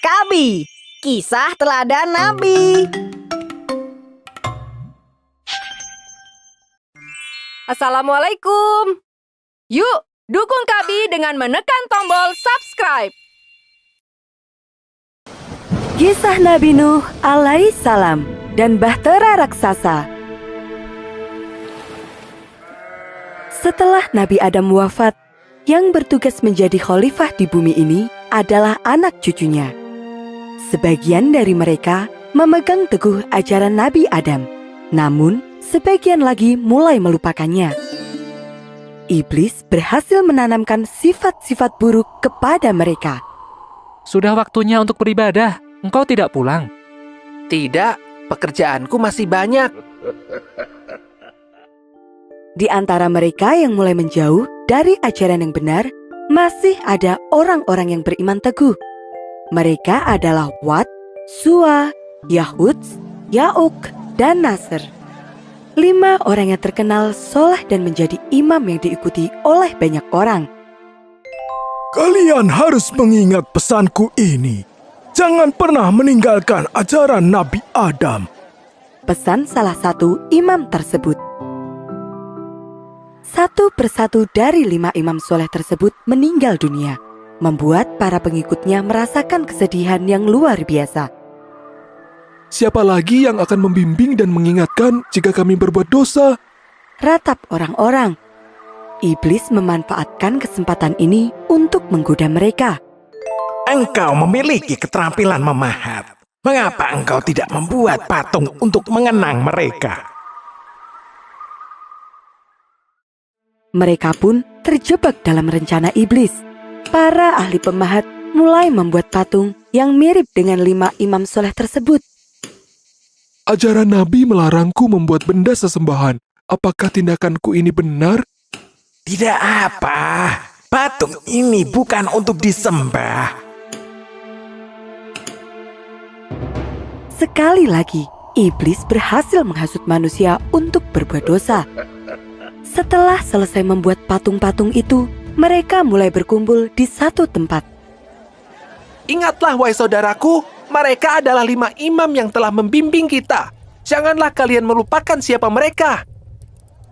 Kabi, kisah teladan Nabi. Assalamualaikum. Yuk, dukung Kabi dengan menekan tombol subscribe. Kisah Nabi Nuh alaihissalam dan bahtera raksasa. Setelah Nabi Adam wafat, yang bertugas menjadi khalifah di bumi ini adalah anak cucunya. Sebagian dari mereka memegang teguh ajaran Nabi Adam, namun sebagian lagi mulai melupakannya. Iblis berhasil menanamkan sifat-sifat buruk kepada mereka. Sudah waktunya untuk beribadah. Engkau tidak pulang? Tidak, pekerjaanku masih banyak. Di antara mereka yang mulai menjauh dari ajaran yang benar, masih ada orang-orang yang beriman teguh. Mereka adalah Wad, Suwa, Yahudz, Ya'uk, dan Nasr. 5 orang yang terkenal soleh dan menjadi imam yang diikuti oleh banyak orang. Kalian harus mengingat pesanku ini. Jangan pernah meninggalkan ajaran Nabi Adam. Pesan salah satu imam tersebut. Satu persatu dari 5 imam soleh tersebut meninggal dunia, membuat para pengikutnya merasakan kesedihan yang luar biasa. Siapa lagi yang akan membimbing dan mengingatkan jika kami berbuat dosa? Ratap orang-orang. Iblis memanfaatkan kesempatan ini untuk menggoda mereka. Engkau memiliki keterampilan memahat. Mengapa engkau tidak membuat patung untuk mengenang mereka? Mereka pun terjebak dalam rencana iblis. Para ahli pemahat mulai membuat patung yang mirip dengan 5 imam soleh tersebut. Ajaran Nabi melarangku membuat benda sesembahan. Apakah tindakanku ini benar? Tidak apa. Patung ini bukan untuk disembah. Sekali lagi, iblis berhasil menghasut manusia untuk berbuat dosa. Setelah selesai membuat patung-patung itu, mereka mulai berkumpul di satu tempat. Ingatlah, wahai saudaraku, mereka adalah 5 imam yang telah membimbing kita. Janganlah kalian melupakan siapa mereka.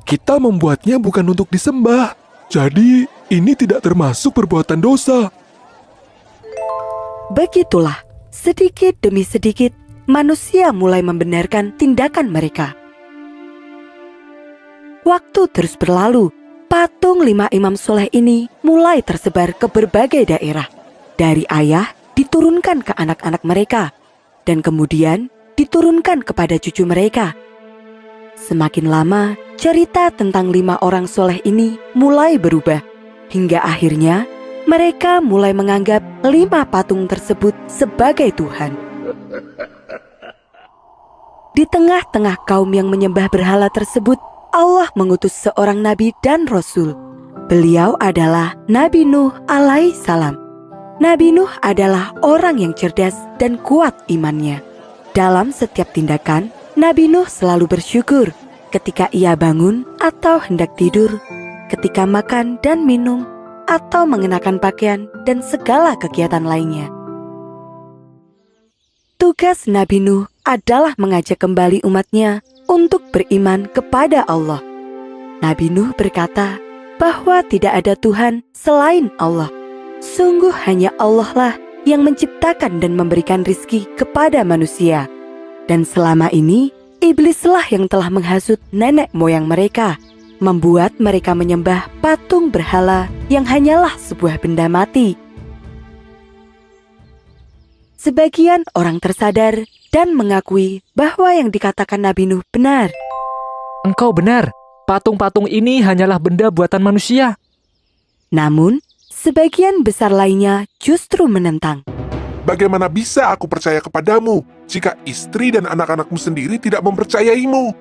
Kita membuatnya bukan untuk disembah. Jadi, ini tidak termasuk perbuatan dosa. Begitulah, sedikit demi sedikit, manusia mulai membenarkan tindakan mereka. Waktu terus berlalu, patung 5 imam soleh ini mulai tersebar ke berbagai daerah. Dari ayah diturunkan ke anak-anak mereka, dan kemudian diturunkan kepada cucu mereka. Semakin lama, cerita tentang 5 orang soleh ini mulai berubah, hingga akhirnya mereka mulai menganggap 5 patung tersebut sebagai Tuhan. Di tengah-tengah kaum yang menyembah berhala tersebut, Allah mengutus seorang nabi dan rasul. Beliau adalah Nabi Nuh alaihissalam. Nabi Nuh adalah orang yang cerdas dan kuat imannya. Dalam setiap tindakan, Nabi Nuh selalu bersyukur ketika ia bangun atau hendak tidur, ketika makan dan minum, atau mengenakan pakaian dan segala kegiatan lainnya. Tugas Nabi Nuh adalah mengajak kembali umatnya untuk beriman kepada Allah. Nabi Nuh berkata bahwa tidak ada Tuhan selain Allah. Sungguh hanya Allah lah yang menciptakan dan memberikan rizki kepada manusia. Dan selama ini, iblislah yang telah menghasut nenek moyang mereka, membuat mereka menyembah patung berhala yang hanyalah sebuah benda mati. Sebagian orang tersadar dan mengakui bahwa yang dikatakan Nabi Nuh benar. Engkau benar. Patung-patung ini hanyalah benda buatan manusia. Namun, sebagian besar lainnya justru menentang. Bagaimana bisa aku percaya kepadamu jika istri dan anak-anakmu sendiri tidak mempercayaimu?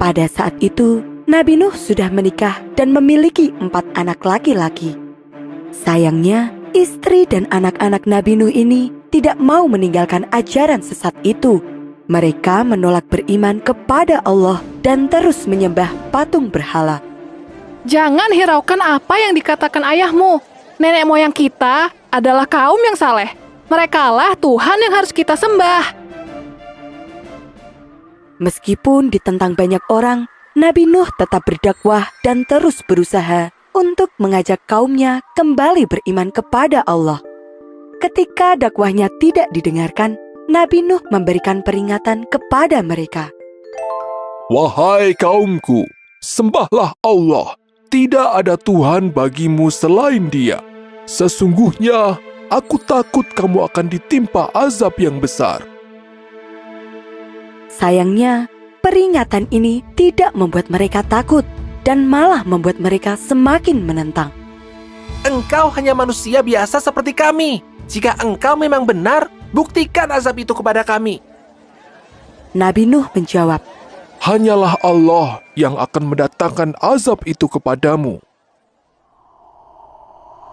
Pada saat itu, Nabi Nuh sudah menikah dan memiliki 4 anak laki-laki. Sayangnya, istri dan anak-anak Nabi Nuh ini tidak mau meninggalkan ajaran sesat itu. Mereka menolak beriman kepada Allah dan terus menyembah patung berhala. Jangan hiraukan apa yang dikatakan ayahmu. Nenek moyang kita adalah kaum yang saleh. Merekalah Tuhan yang harus kita sembah. Meskipun ditentang banyak orang, Nabi Nuh tetap berdakwah dan terus berusaha untuk mengajak kaumnya kembali beriman kepada Allah. Ketika dakwahnya tidak didengarkan, Nabi Nuh memberikan peringatan kepada mereka. Wahai kaumku, sembahlah Allah. Tidak ada Tuhan bagimu selain Dia. Sesungguhnya, aku takut kamu akan ditimpa azab yang besar. Sayangnya, peringatan ini tidak membuat mereka takut dan malah membuat mereka semakin menentang. Engkau hanya manusia biasa seperti kami. Jika engkau memang benar, buktikan azab itu kepada kami. Nabi Nuh menjawab, Hanyalah Allah yang akan mendatangkan azab itu kepadamu.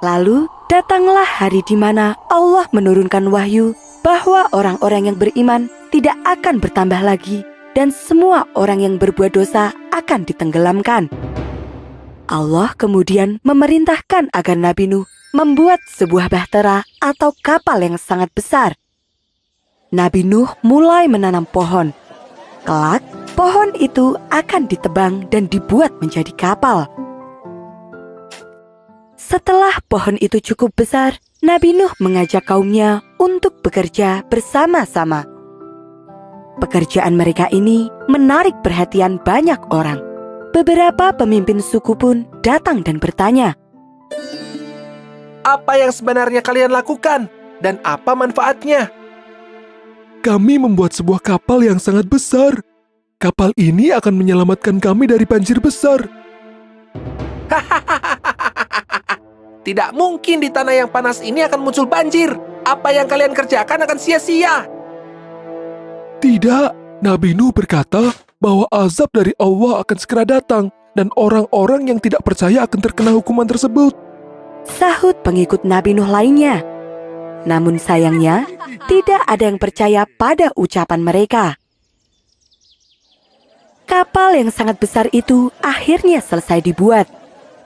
Lalu datanglah hari di mana Allah menurunkan wahyu bahwa orang-orang yang beriman tidak akan bertambah lagi dan semua orang yang berbuat dosa akan ditenggelamkan. Allah kemudian memerintahkan agar Nabi Nuh membuat sebuah bahtera atau kapal yang sangat besar. Nabi Nuh mulai menanam pohon. Kelak, pohon itu akan ditebang dan dibuat menjadi kapal. Setelah pohon itu cukup besar, Nabi Nuh mengajak kaumnya untuk bekerja bersama-sama. Pekerjaan mereka ini menarik perhatian banyak orang. Beberapa pemimpin suku pun datang dan bertanya, Apa yang sebenarnya kalian lakukan? Dan apa manfaatnya? Kami membuat sebuah kapal yang sangat besar. Kapal ini akan menyelamatkan kami dari banjir besar. Tidak mungkin di tanah yang panas ini akan muncul banjir. Apa yang kalian kerjakan akan sia-sia. Tidak, Nabi Nuh berkata bahwa azab dari Allah akan segera datang dan orang-orang yang tidak percaya akan terkena hukuman tersebut. sahut pengikut Nabi Nuh lainnya. Namun sayangnya, tidak ada yang percaya pada ucapan mereka. Kapal yang sangat besar itu akhirnya selesai dibuat.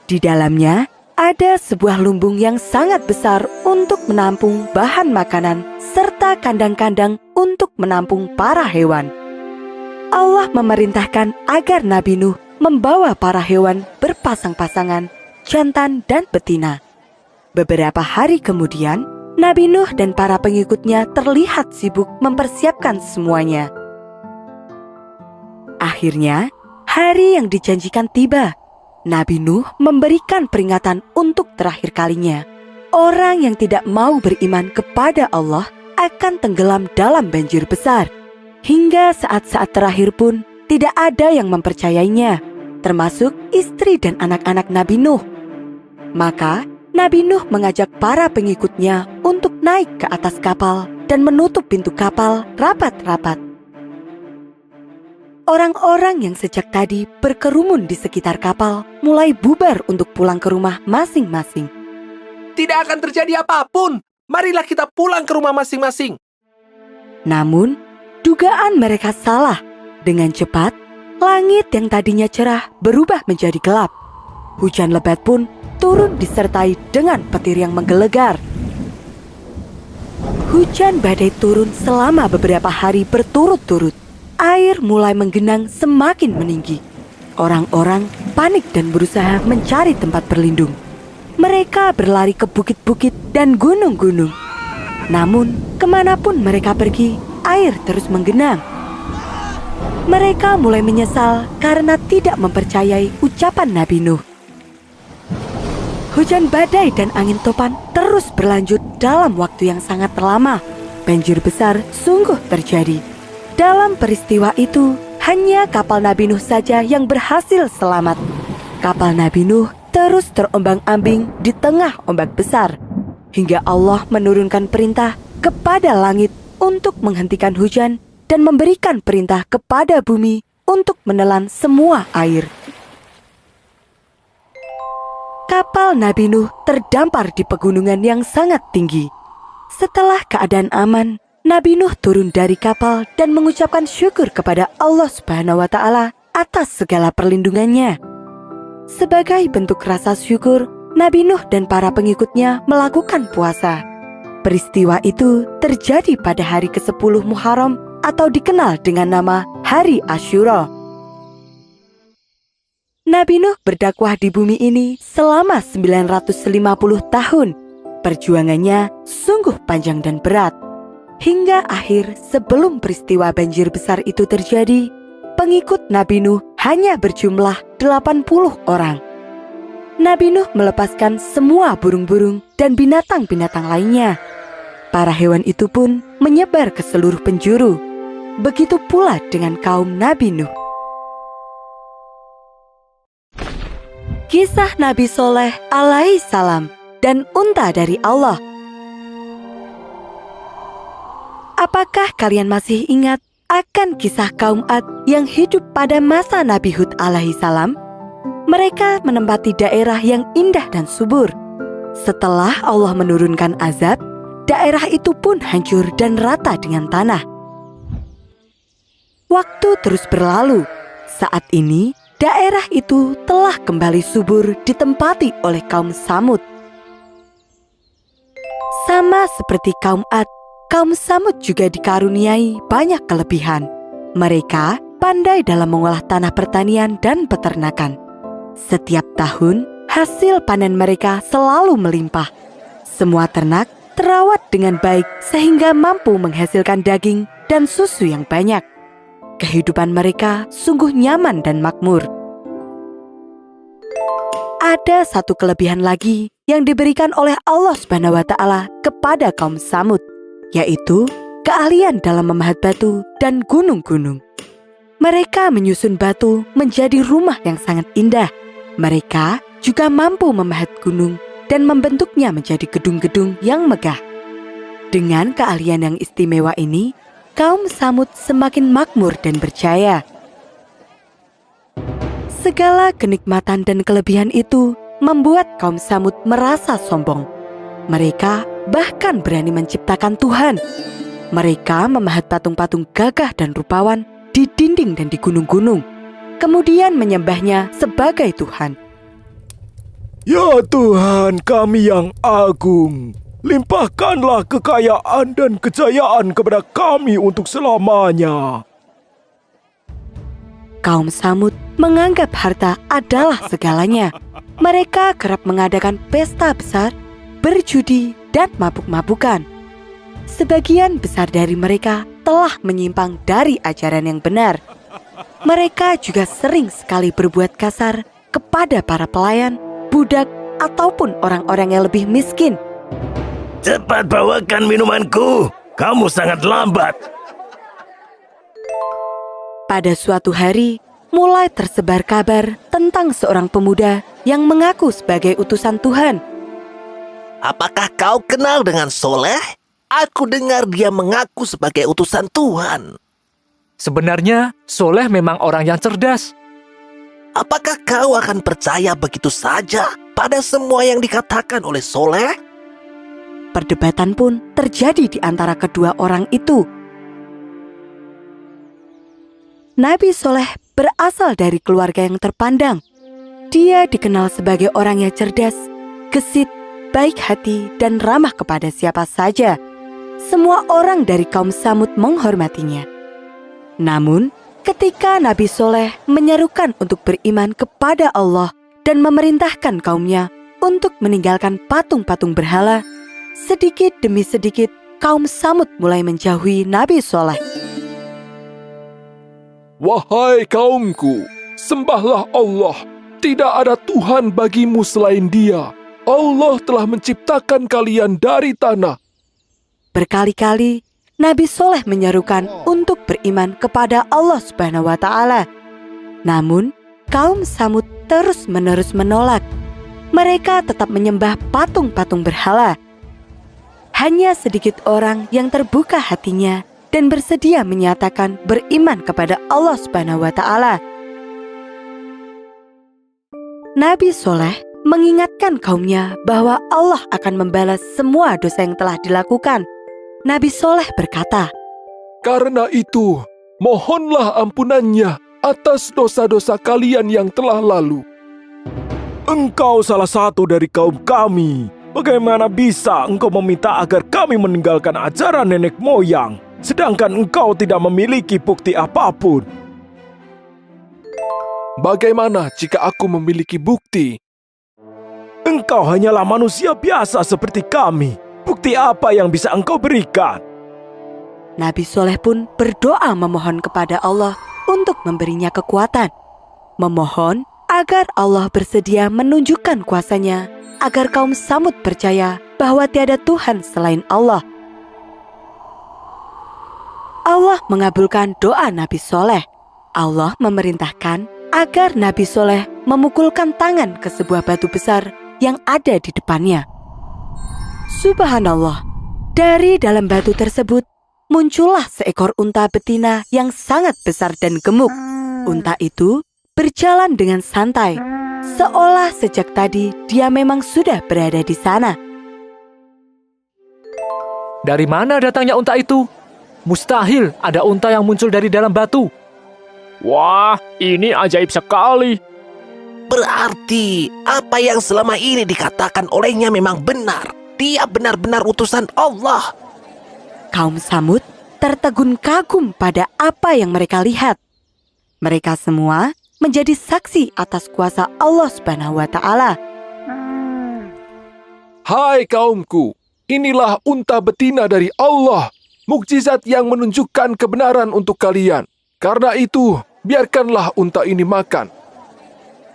Di dalamnya ada sebuah lumbung yang sangat besar untuk menampung bahan makanan serta kandang-kandang untuk menampung para hewan. Allah memerintahkan agar Nabi Nuh membawa para hewan berpasang-pasangan, jantan dan betina. Beberapa hari kemudian, Nabi Nuh dan para pengikutnya terlihat sibuk mempersiapkan semuanya. Akhirnya, hari yang dijanjikan tiba. Nabi Nuh memberikan peringatan untuk terakhir kalinya. Orang yang tidak mau beriman kepada Allah akan tenggelam dalam banjir besar. Hingga saat-saat terakhir pun tidak ada yang mempercayainya, termasuk istri dan anak-anak Nabi Nuh. Maka, Nabi Nuh mengajak para pengikutnya untuk naik ke atas kapal dan menutup pintu kapal rapat-rapat. Orang-orang yang sejak tadi berkerumun di sekitar kapal mulai bubar untuk pulang ke rumah masing-masing. Tidak akan terjadi apapun. Marilah kita pulang ke rumah masing-masing. Namun, dugaan mereka salah. Dengan cepat, langit yang tadinya cerah berubah menjadi gelap. Hujan lebat pun turun disertai dengan petir yang menggelegar. Hujan badai turun selama beberapa hari berturut-turut. Air mulai menggenang semakin meninggi. Orang-orang panik dan berusaha mencari tempat berlindung. Mereka berlari ke bukit-bukit dan gunung-gunung. Namun, kemanapun mereka pergi, air terus menggenang. Mereka mulai menyesal karena tidak mempercayai ucapan Nabi Nuh. Hujan badai dan angin topan terus berlanjut dalam waktu yang sangat lama. Banjir besar sungguh terjadi. Dalam peristiwa itu, hanya kapal Nabi Nuh saja yang berhasil selamat. Kapal Nabi Nuh terus terombang-ambing di tengah ombak besar. Hingga Allah menurunkan perintah kepada langit untuk menghentikan hujan dan memberikan perintah kepada bumi untuk menelan semua air. Kapal Nabi Nuh terdampar di pegunungan yang sangat tinggi. Setelah keadaan aman, Nabi Nuh turun dari kapal dan mengucapkan syukur kepada Allah Subhanahu wa Ta'ala atas segala perlindungannya. Sebagai bentuk rasa syukur, Nabi Nuh dan para pengikutnya melakukan puasa. Peristiwa itu terjadi pada hari ke-10 Muharram atau dikenal dengan nama Hari Asyura. Nabi Nuh berdakwah di bumi ini selama 950 tahun. Perjuangannya sungguh panjang dan berat. Hingga akhir sebelum peristiwa banjir besar itu terjadi, pengikut Nabi Nuh hanya berjumlah 80 orang. Nabi Nuh melepaskan semua burung-burung dan binatang-binatang lainnya. Para hewan itu pun menyebar ke seluruh penjuru. Begitu pula dengan kaum Nabi Nuh. Kisah Nabi Soleh alaihi salam dan unta dari Allah. Apakah kalian masih ingat akan kisah kaum Ad yang hidup pada masa Nabi Hud alaihi salam? Mereka menempati daerah yang indah dan subur. Setelah Allah menurunkan azab, daerah itu pun hancur dan rata dengan tanah. Waktu terus berlalu. Saat ini, daerah itu telah kembali subur ditempati oleh kaum Samud. Sama seperti kaum Ad, kaum Samud juga dikaruniai banyak kelebihan. Mereka pandai dalam mengolah tanah pertanian dan peternakan. Setiap tahun, hasil panen mereka selalu melimpah. Semua ternak terawat dengan baik sehingga mampu menghasilkan daging dan susu yang banyak. Kehidupan mereka sungguh nyaman dan makmur. Ada satu kelebihan lagi yang diberikan oleh Allah Subhanahu wa Ta'ala kepada kaum Samud, yaitu keahlian dalam memahat batu dan gunung-gunung. Mereka menyusun batu menjadi rumah yang sangat indah. Mereka juga mampu memahat gunung dan membentuknya menjadi gedung-gedung yang megah. Dengan keahlian yang istimewa ini, kaum Samud semakin makmur dan berjaya. Segala kenikmatan dan kelebihan itu membuat kaum Samud merasa sombong. Mereka bahkan berani menciptakan Tuhan. Mereka memahat patung-patung gagah dan rupawan di dinding dan di gunung-gunung, kemudian menyembahnya sebagai Tuhan. Ya Tuhan kami yang agung, limpahkanlah kekayaan dan kejayaan kepada kami untuk selamanya. Kaum Samud menganggap harta adalah segalanya. Mereka kerap mengadakan pesta besar, berjudi, dan mabuk-mabukan. Sebagian besar dari mereka telah menyimpang dari ajaran yang benar. Mereka juga sering sekali berbuat kasar kepada para pelayan, budak, ataupun orang-orang yang lebih miskin. Cepat bawakan minumanku, kamu sangat lambat. Pada suatu hari, mulai tersebar kabar tentang seorang pemuda yang mengaku sebagai utusan Tuhan. Apakah kau kenal dengan Soleh? Aku dengar dia mengaku sebagai utusan Tuhan. Sebenarnya, Soleh memang orang yang cerdas. Apakah kau akan percaya begitu saja pada semua yang dikatakan oleh Soleh? Perdebatan pun terjadi di antara kedua orang itu. Nabi Soleh berasal dari keluarga yang terpandang. Dia dikenal sebagai orang yang cerdas, gesit, baik hati, dan ramah kepada siapa saja. Semua orang dari kaum Samud menghormatinya. Namun, ketika Nabi Soleh menyerukan untuk beriman kepada Allah dan memerintahkan kaumnya untuk meninggalkan patung-patung berhala, sedikit demi sedikit kaum Samud mulai menjauhi Nabi Soleh. Wahai kaumku, sembahlah Allah. Tidak ada Tuhan bagimu selain Dia. Allah telah menciptakan kalian dari tanah. Berkali-kali Nabi Soleh menyerukan untuk beriman kepada Allah Subhanahu wa Ta'ala. Namun, kaum Samud terus-menerus menolak. Mereka tetap menyembah patung-patung berhala. Hanya sedikit orang yang terbuka hatinya dan bersedia menyatakan beriman kepada Allah Subhanahu wa Ta'ala. Nabi Soleh mengingatkan kaumnya bahwa Allah akan membalas semua dosa yang telah dilakukan. Nabi Soleh berkata, Karena itu, mohonlah ampunannya atas dosa-dosa kalian yang telah lalu. Engkau salah satu dari kaum kami. Bagaimana bisa engkau meminta agar kami meninggalkan ajaran nenek moyang, sedangkan engkau tidak memiliki bukti apapun? Bagaimana jika aku memiliki bukti? Engkau hanyalah manusia biasa seperti kami. Bukti apa yang bisa engkau berikan? Nabi Soleh pun berdoa memohon kepada Allah untuk memberinya kekuatan. Memohon agar Allah bersedia menunjukkan kuasanya, agar kaum Samud percaya bahwa tiada Tuhan selain Allah. Allah mengabulkan doa Nabi Soleh. Allah memerintahkan agar Nabi Soleh memukulkan tangan ke sebuah batu besar yang ada di depannya. Subhanallah, dari dalam batu tersebut muncullah seekor unta betina yang sangat besar dan gemuk. Unta itu berjalan dengan santai, seolah sejak tadi dia memang sudah berada di sana. Dari mana datangnya unta itu? Mustahil ada unta yang muncul dari dalam batu. Wah, ini ajaib sekali. Berarti apa yang selama ini dikatakan olehnya memang benar. Dia benar-benar utusan Allah. Kaum Samud tertegun kagum pada apa yang mereka lihat. Mereka semua menjadi saksi atas kuasa Allah Subhanahu wa Ta'ala. Hai kaumku, inilah unta betina dari Allah, mukjizat yang menunjukkan kebenaran untuk kalian. Karena itu, biarkanlah unta ini makan.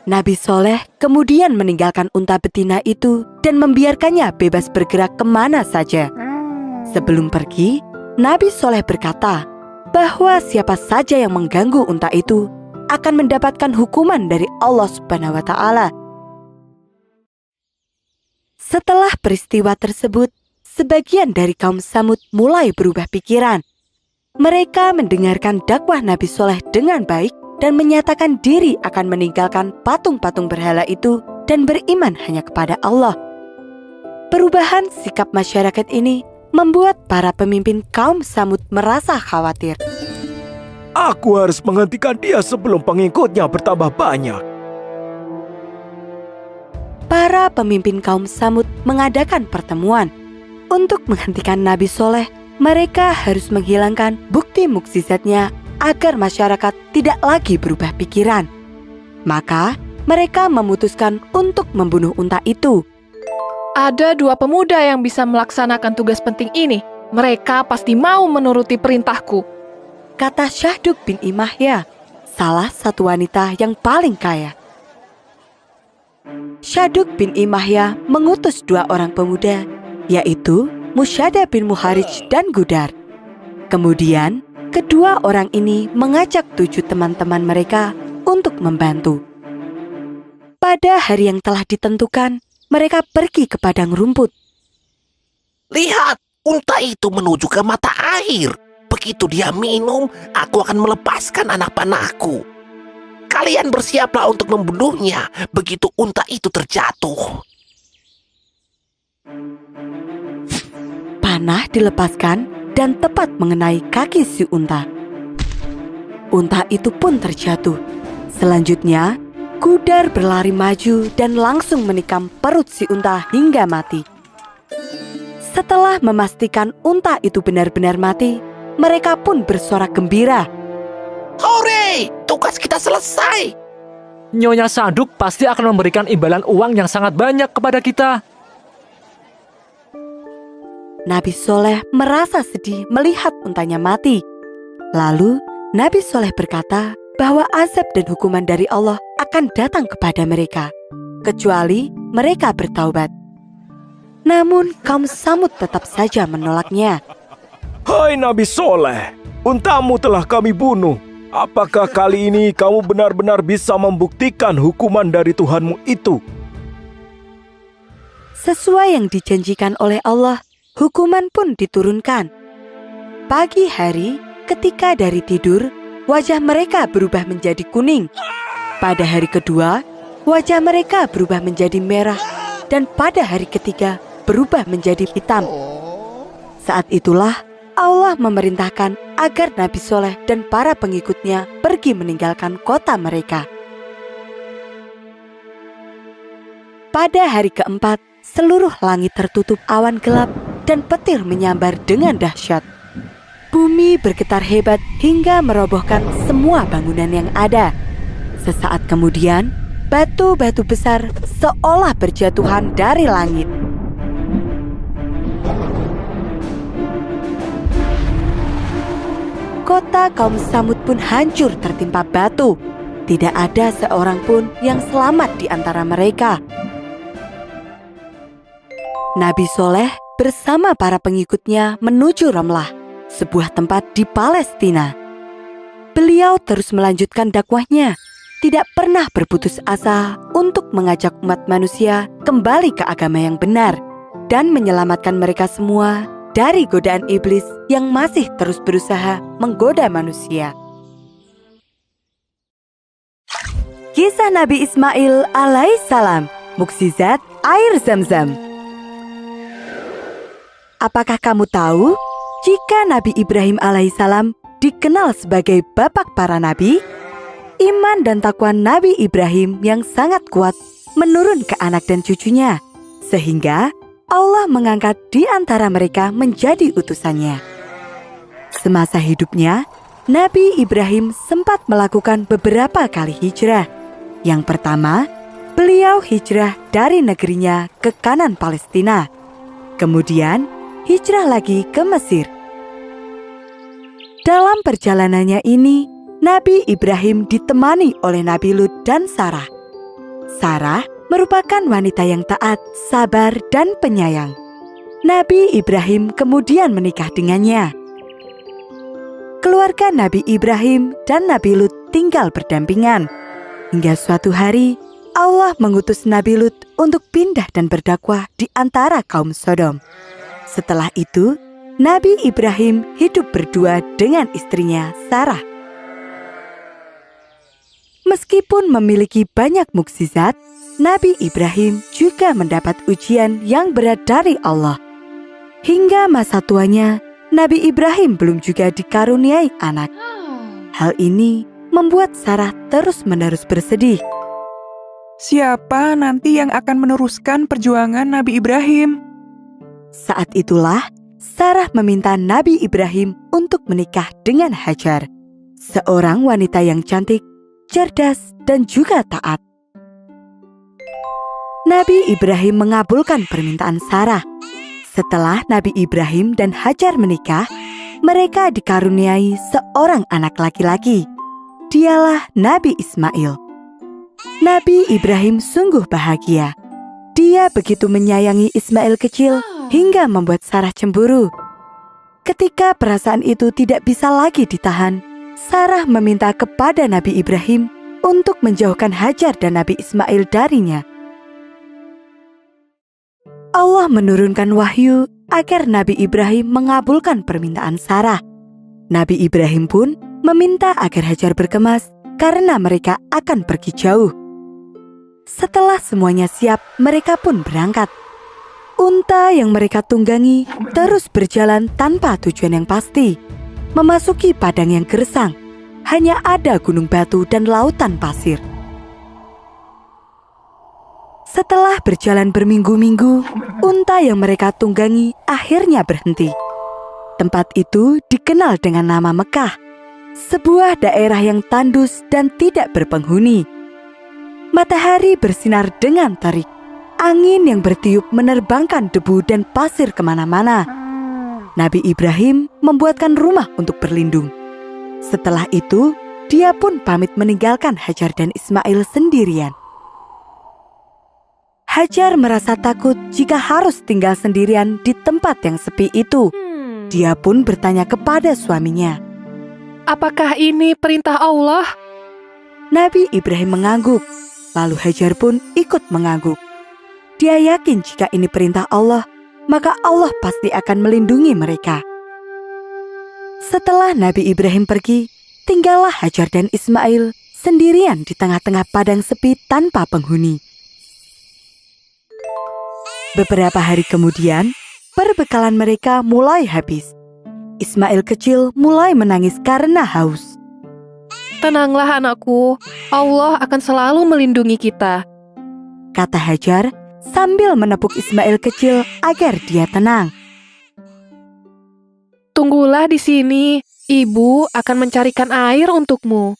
Nabi Soleh kemudian meninggalkan unta betina itu dan membiarkannya bebas bergerak kemana saja. Sebelum pergi, Nabi Soleh berkata bahwa siapa saja yang mengganggu unta itu akan mendapatkan hukuman dari Allah Subhanahu wa Ta'ala. Setelah peristiwa tersebut, sebagian dari kaum Samud mulai berubah pikiran. Mereka mendengarkan dakwah Nabi Soleh dengan baik dan menyatakan diri akan meninggalkan patung-patung berhala itu dan beriman hanya kepada Allah. Perubahan sikap masyarakat ini membuat para pemimpin kaum Samud merasa khawatir. Aku harus menghentikan dia sebelum pengikutnya bertambah banyak. Para pemimpin kaum Samud mengadakan pertemuan. Untuk menghentikan Nabi Soleh, mereka harus menghilangkan bukti mukjizatnya agar masyarakat tidak lagi berubah pikiran. Maka, mereka memutuskan untuk membunuh unta itu. Ada 2 pemuda yang bisa melaksanakan tugas penting ini. Mereka pasti mau menuruti perintahku, kata Syahduk bin Imahya, salah satu wanita yang paling kaya. Syahduk bin Imahya mengutus 2 orang pemuda, yaitu Musyada bin Muharij dan Gudar. Kemudian, kedua orang ini mengajak 7 teman-teman mereka untuk membantu. Pada hari yang telah ditentukan, mereka pergi ke padang rumput. Lihat, unta itu menuju ke mata air. Begitu dia minum, aku akan melepaskan anak panahku. Kalian bersiaplah untuk membunuhnya begitu unta itu terjatuh. Panah dilepaskan dan tepat mengenai kaki si unta. Unta itu pun terjatuh. Selanjutnya, Gudar berlari maju dan langsung menikam perut si unta hingga mati. Setelah memastikan unta itu benar-benar mati, mereka pun bersorak gembira. Hore, tugas kita selesai. Nyonya Sanduk pasti akan memberikan imbalan uang yang sangat banyak kepada kita. Nabi Soleh merasa sedih melihat untanya mati. Lalu, Nabi Soleh berkata bahwa azab dan hukuman dari Allah akan datang kepada mereka, kecuali mereka bertaubat. Namun, kaum Samud tetap saja menolaknya. Hai Nabi Soleh, untamu telah kami bunuh. Apakah kali ini kamu benar-benar bisa membuktikan hukuman dari Tuhanmu itu? Sesuai yang dijanjikan oleh Allah, hukuman pun diturunkan. Pagi hari, ketika dari tidur, wajah mereka berubah menjadi kuning. Pada hari kedua, wajah mereka berubah menjadi merah. Dan pada hari ketiga, berubah menjadi hitam. Saat itulah, Allah memerintahkan agar Nabi Soleh dan para pengikutnya pergi meninggalkan kota mereka. Pada hari keempat, seluruh langit tertutup awan gelap dan petir menyambar dengan dahsyat. Bumi bergetar hebat hingga merobohkan semua bangunan yang ada. Sesaat kemudian, batu-batu besar seolah berjatuhan dari langit. Kota kaum Samud pun hancur tertimpa batu. Tidak ada seorang pun yang selamat di antara mereka. Nabi Soleh bersama para pengikutnya menuju Ramlah, sebuah tempat di Palestina. Beliau terus melanjutkan dakwahnya, tidak pernah berputus asa untuk mengajak umat manusia kembali ke agama yang benar dan menyelamatkan mereka semua dari godaan iblis yang masih terus berusaha menggoda manusia. Kisah Nabi Ismail alaihissalam, mukjizat air Zam-Zam. Apakah kamu tahu jika Nabi Ibrahim alaihissalam dikenal sebagai bapak para nabi? Iman dan takwa Nabi Ibrahim yang sangat kuat menurun ke anak dan cucunya, sehingga Allah mengangkat di antara mereka menjadi utusannya. Semasa hidupnya, Nabi Ibrahim sempat melakukan beberapa kali hijrah. Yang pertama, beliau hijrah dari negerinya ke kanan Palestina. Kemudian, hijrah lagi ke Mesir. Dalam perjalanannya ini, Nabi Ibrahim ditemani oleh Nabi Lut dan Sarah. Sarah merupakan wanita yang taat, sabar, dan penyayang. Nabi Ibrahim kemudian menikah dengannya. Keluarga Nabi Ibrahim dan Nabi Lut tinggal berdampingan. Hingga suatu hari, Allah mengutus Nabi Lut untuk pindah dan berdakwah di antara kaum Sodom. Setelah itu, Nabi Ibrahim hidup berdua dengan istrinya Sarah. Meskipun memiliki banyak mukjizat, Nabi Ibrahim juga mendapat ujian yang berat dari Allah. Hingga masa tuanya, Nabi Ibrahim belum juga dikaruniai anak. Hal ini membuat Sarah terus-menerus bersedih. Siapa nanti yang akan meneruskan perjuangan Nabi Ibrahim? Saat itulah, Sarah meminta Nabi Ibrahim untuk menikah dengan Hajar, seorang wanita yang cantik, cerdas, dan juga taat. Nabi Ibrahim mengabulkan permintaan Sarah. Setelah Nabi Ibrahim dan Hajar menikah, mereka dikaruniai seorang anak laki-laki. Dialah Nabi Ismail. Nabi Ibrahim sungguh bahagia. Dia begitu menyayangi Ismail kecil hingga membuat Sarah cemburu. Ketika perasaan itu tidak bisa lagi ditahan, Sarah meminta kepada Nabi Ibrahim untuk menjauhkan Hajar dan Nabi Ismail darinya. Allah menurunkan wahyu agar Nabi Ibrahim mengabulkan permintaan Sarah. Nabi Ibrahim pun meminta agar Hajar berkemas karena mereka akan pergi jauh. Setelah semuanya siap, mereka pun berangkat. Unta yang mereka tunggangi terus berjalan tanpa tujuan yang pasti. Memasuki padang yang gersang, hanya ada gunung batu dan lautan pasir. Setelah berjalan berminggu-minggu, unta yang mereka tunggangi akhirnya berhenti. Tempat itu dikenal dengan nama Mekah, sebuah daerah yang tandus dan tidak berpenghuni. Matahari bersinar dengan terik. Angin yang bertiup menerbangkan debu dan pasir kemana-mana. Nabi Ibrahim membuatkan rumah untuk berlindung. Setelah itu, dia pun pamit meninggalkan Hajar dan Ismail sendirian. Hajar merasa takut jika harus tinggal sendirian di tempat yang sepi itu. Dia pun bertanya kepada suaminya, "Apakah ini perintah Allah?" Nabi Ibrahim mengangguk, lalu Hajar pun ikut mengangguk. Dia yakin jika ini perintah Allah, maka Allah pasti akan melindungi mereka. Setelah Nabi Ibrahim pergi, tinggallah Hajar dan Ismail sendirian di tengah-tengah padang sepi tanpa penghuni. Beberapa hari kemudian, perbekalan mereka mulai habis. Ismail kecil mulai menangis karena haus. "Tenanglah anakku, Allah akan selalu melindungi kita," kata Hajar sambil menepuk Ismail kecil agar dia tenang. Tunggulah di sini, ibu akan mencarikan air untukmu.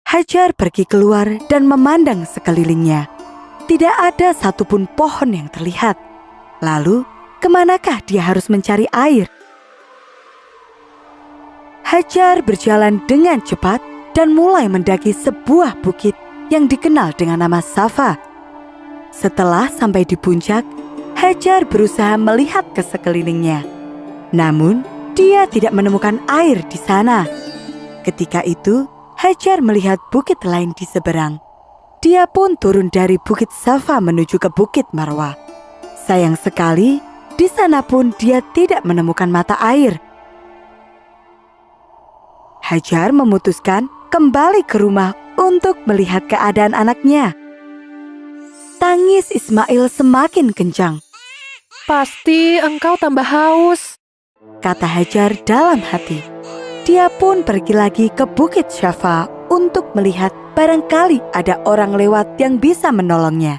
Hajar pergi keluar dan memandang sekelilingnya. Tidak ada satupun pohon yang terlihat. Lalu, kemanakah dia harus mencari air? Hajar berjalan dengan cepat dan mulai mendaki sebuah bukit yang dikenal dengan nama Safa. Setelah sampai di puncak, Hajar berusaha melihat ke sekelilingnya. Namun, dia tidak menemukan air di sana. Ketika itu, Hajar melihat bukit lain di seberang. Dia pun turun dari bukit Safa menuju ke bukit Marwah. Sayang sekali, di sana pun dia tidak menemukan mata air. Hajar memutuskan kembali ke rumah untuk melihat keadaan anaknya. Tangis Ismail semakin kencang. Pasti engkau tambah haus, kata Hajar dalam hati. Dia pun pergi lagi ke Bukit Syafa untuk melihat barangkali ada orang lewat yang bisa menolongnya.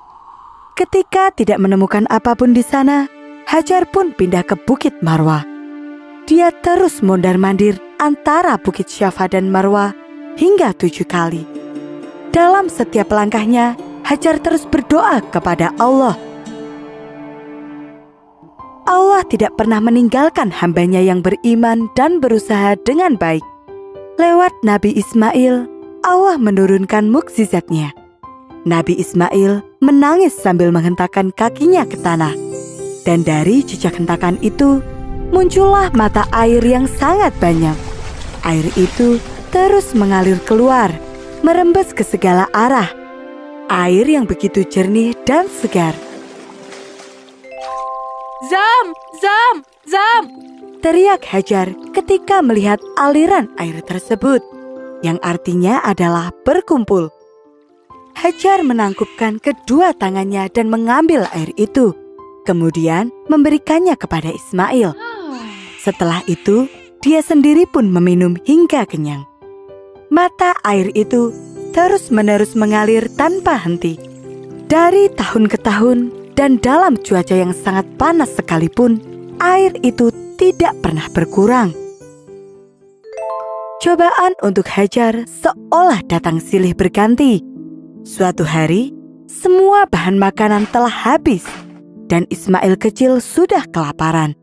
Ketika tidak menemukan apapun di sana, Hajar pun pindah ke Bukit Marwah. Dia terus mondar-mandir antara Bukit Syafa dan Marwah hingga 7 kali. Dalam setiap langkahnya, Hajar terus berdoa kepada Allah. Allah tidak pernah meninggalkan hambanya yang beriman dan berusaha dengan baik. Lewat Nabi Ismail, Allah menurunkan mukjizatnya. Nabi Ismail menangis sambil menghentakkan kakinya ke tanah. Dan dari jejak hentakan itu, muncullah mata air yang sangat banyak. Air itu terus mengalir keluar, merembes ke segala arah. Air yang begitu jernih dan segar. Zam, Zam, Zam! Teriak Hajar ketika melihat aliran air tersebut, yang artinya adalah berkumpul. Hajar menangkupkan kedua tangannya dan mengambil air itu, kemudian memberikannya kepada Ismail. Setelah itu, dia sendiri pun meminum hingga kenyang. Mata air itu terus-menerus mengalir tanpa henti. Dari tahun ke tahun, dan dalam cuaca yang sangat panas sekalipun, air itu tidak pernah berkurang. Cobaan untuk Hajar seolah datang silih berganti. Suatu hari, semua bahan makanan telah habis, dan Ismail kecil sudah kelaparan.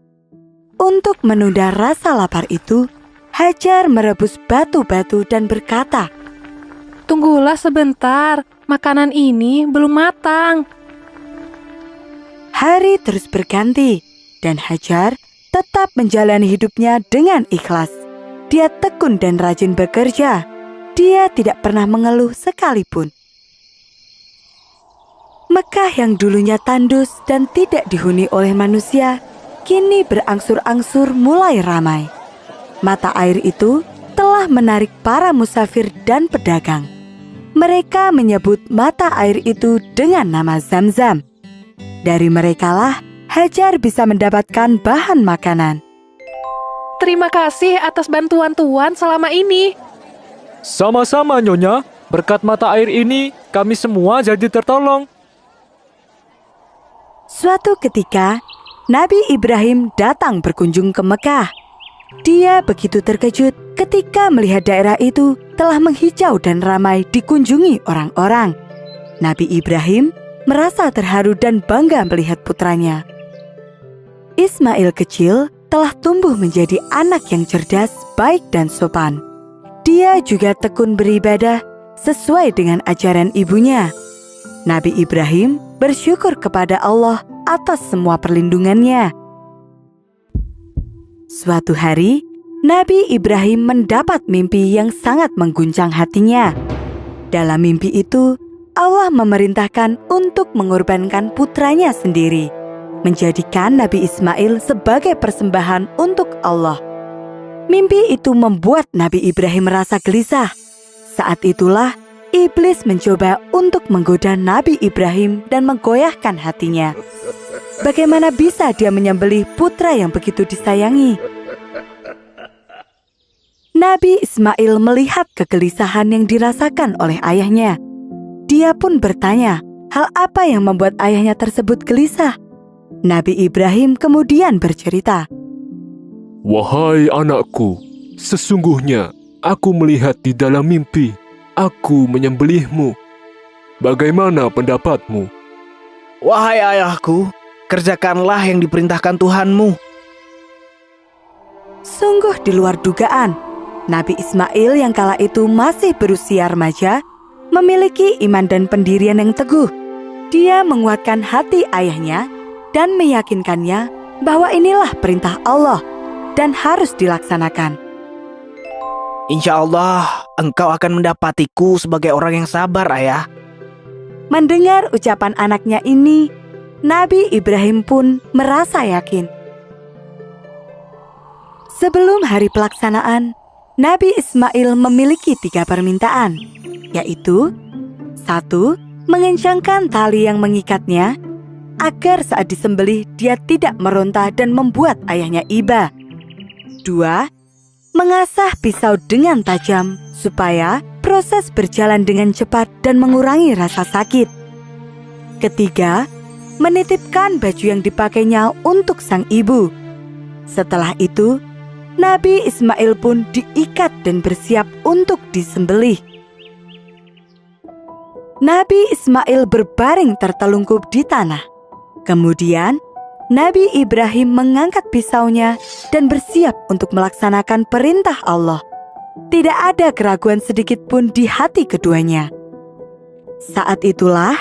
Untuk menunda rasa lapar itu, Hajar merebus batu-batu dan berkata, "Tunggulah sebentar, makanan ini belum matang." Hari terus berganti, dan Hajar tetap menjalani hidupnya dengan ikhlas. Dia tekun dan rajin bekerja. Dia tidak pernah mengeluh sekalipun. Mekah yang dulunya tandus dan tidak dihuni oleh manusia, kini berangsur-angsur mulai ramai. Mata air itu telah menarik para musafir dan pedagang. Mereka menyebut mata air itu dengan nama Zam-Zam. Dari merekalah Hajar bisa mendapatkan bahan makanan. Terima kasih atas bantuan Tuan selama ini. Sama-sama, Nyonya. Berkat mata air ini, kami semua jadi tertolong. Suatu ketika, Nabi Ibrahim datang berkunjung ke Mekah. Dia begitu terkejut ketika melihat daerah itu telah menghijau dan ramai dikunjungi orang-orang. Nabi Ibrahim merasa terharu dan bangga melihat putranya. Ismail kecil telah tumbuh menjadi anak yang cerdas, baik dan sopan. Dia juga tekun beribadah sesuai dengan ajaran ibunya. Nabi Ibrahim bersyukur kepada Allah atas semua perlindungannya. Suatu hari, Nabi Ibrahim mendapat mimpi yang sangat mengguncang hatinya. Dalam mimpi itu, Allah memerintahkan untuk mengorbankan putranya sendiri, menjadikan Nabi Ismail sebagai persembahan untuk Allah. Mimpi itu membuat Nabi Ibrahim merasa gelisah. Saat itulah iblis mencoba untuk menggoda Nabi Ibrahim dan menggoyahkan hatinya. Bagaimana bisa dia menyembelih putra yang begitu disayangi? Nabi Ismail melihat kegelisahan yang dirasakan oleh ayahnya. Dia pun bertanya, hal apa yang membuat ayahnya tersebut gelisah. Nabi Ibrahim kemudian bercerita, Wahai anakku, sesungguhnya aku melihat di dalam mimpi, aku menyembelihmu. Bagaimana pendapatmu? Wahai ayahku, kerjakanlah yang diperintahkan Tuhanmu. Sungguh di luar dugaan, Nabi Ismail yang kala itu masih berusia remaja, memiliki iman dan pendirian yang teguh. Dia menguatkan hati ayahnya dan meyakinkannya bahwa inilah perintah Allah dan harus dilaksanakan. Insya Allah, engkau akan mendapatiku sebagai orang yang sabar, ayah. Mendengar ucapan anaknya ini, Nabi Ibrahim pun merasa yakin. Sebelum hari pelaksanaan, Nabi Ismail memiliki 3 permintaan, yaitu 1. Mengencangkan tali yang mengikatnya, agar saat disembelih dia tidak meronta dan membuat ayahnya iba. 2. Mengasah pisau dengan tajam, supaya proses berjalan dengan cepat dan mengurangi rasa sakit. 3. Menitipkan baju yang dipakainya untuk sang ibu. Setelah itu, Nabi Ismail pun diikat dan bersiap untuk disembelih. Nabi Ismail berbaring tertelungkup di tanah. Kemudian, Nabi Ibrahim mengangkat pisaunya dan bersiap untuk melaksanakan perintah Allah. Tidak ada keraguan sedikit pun di hati keduanya. Saat itulah,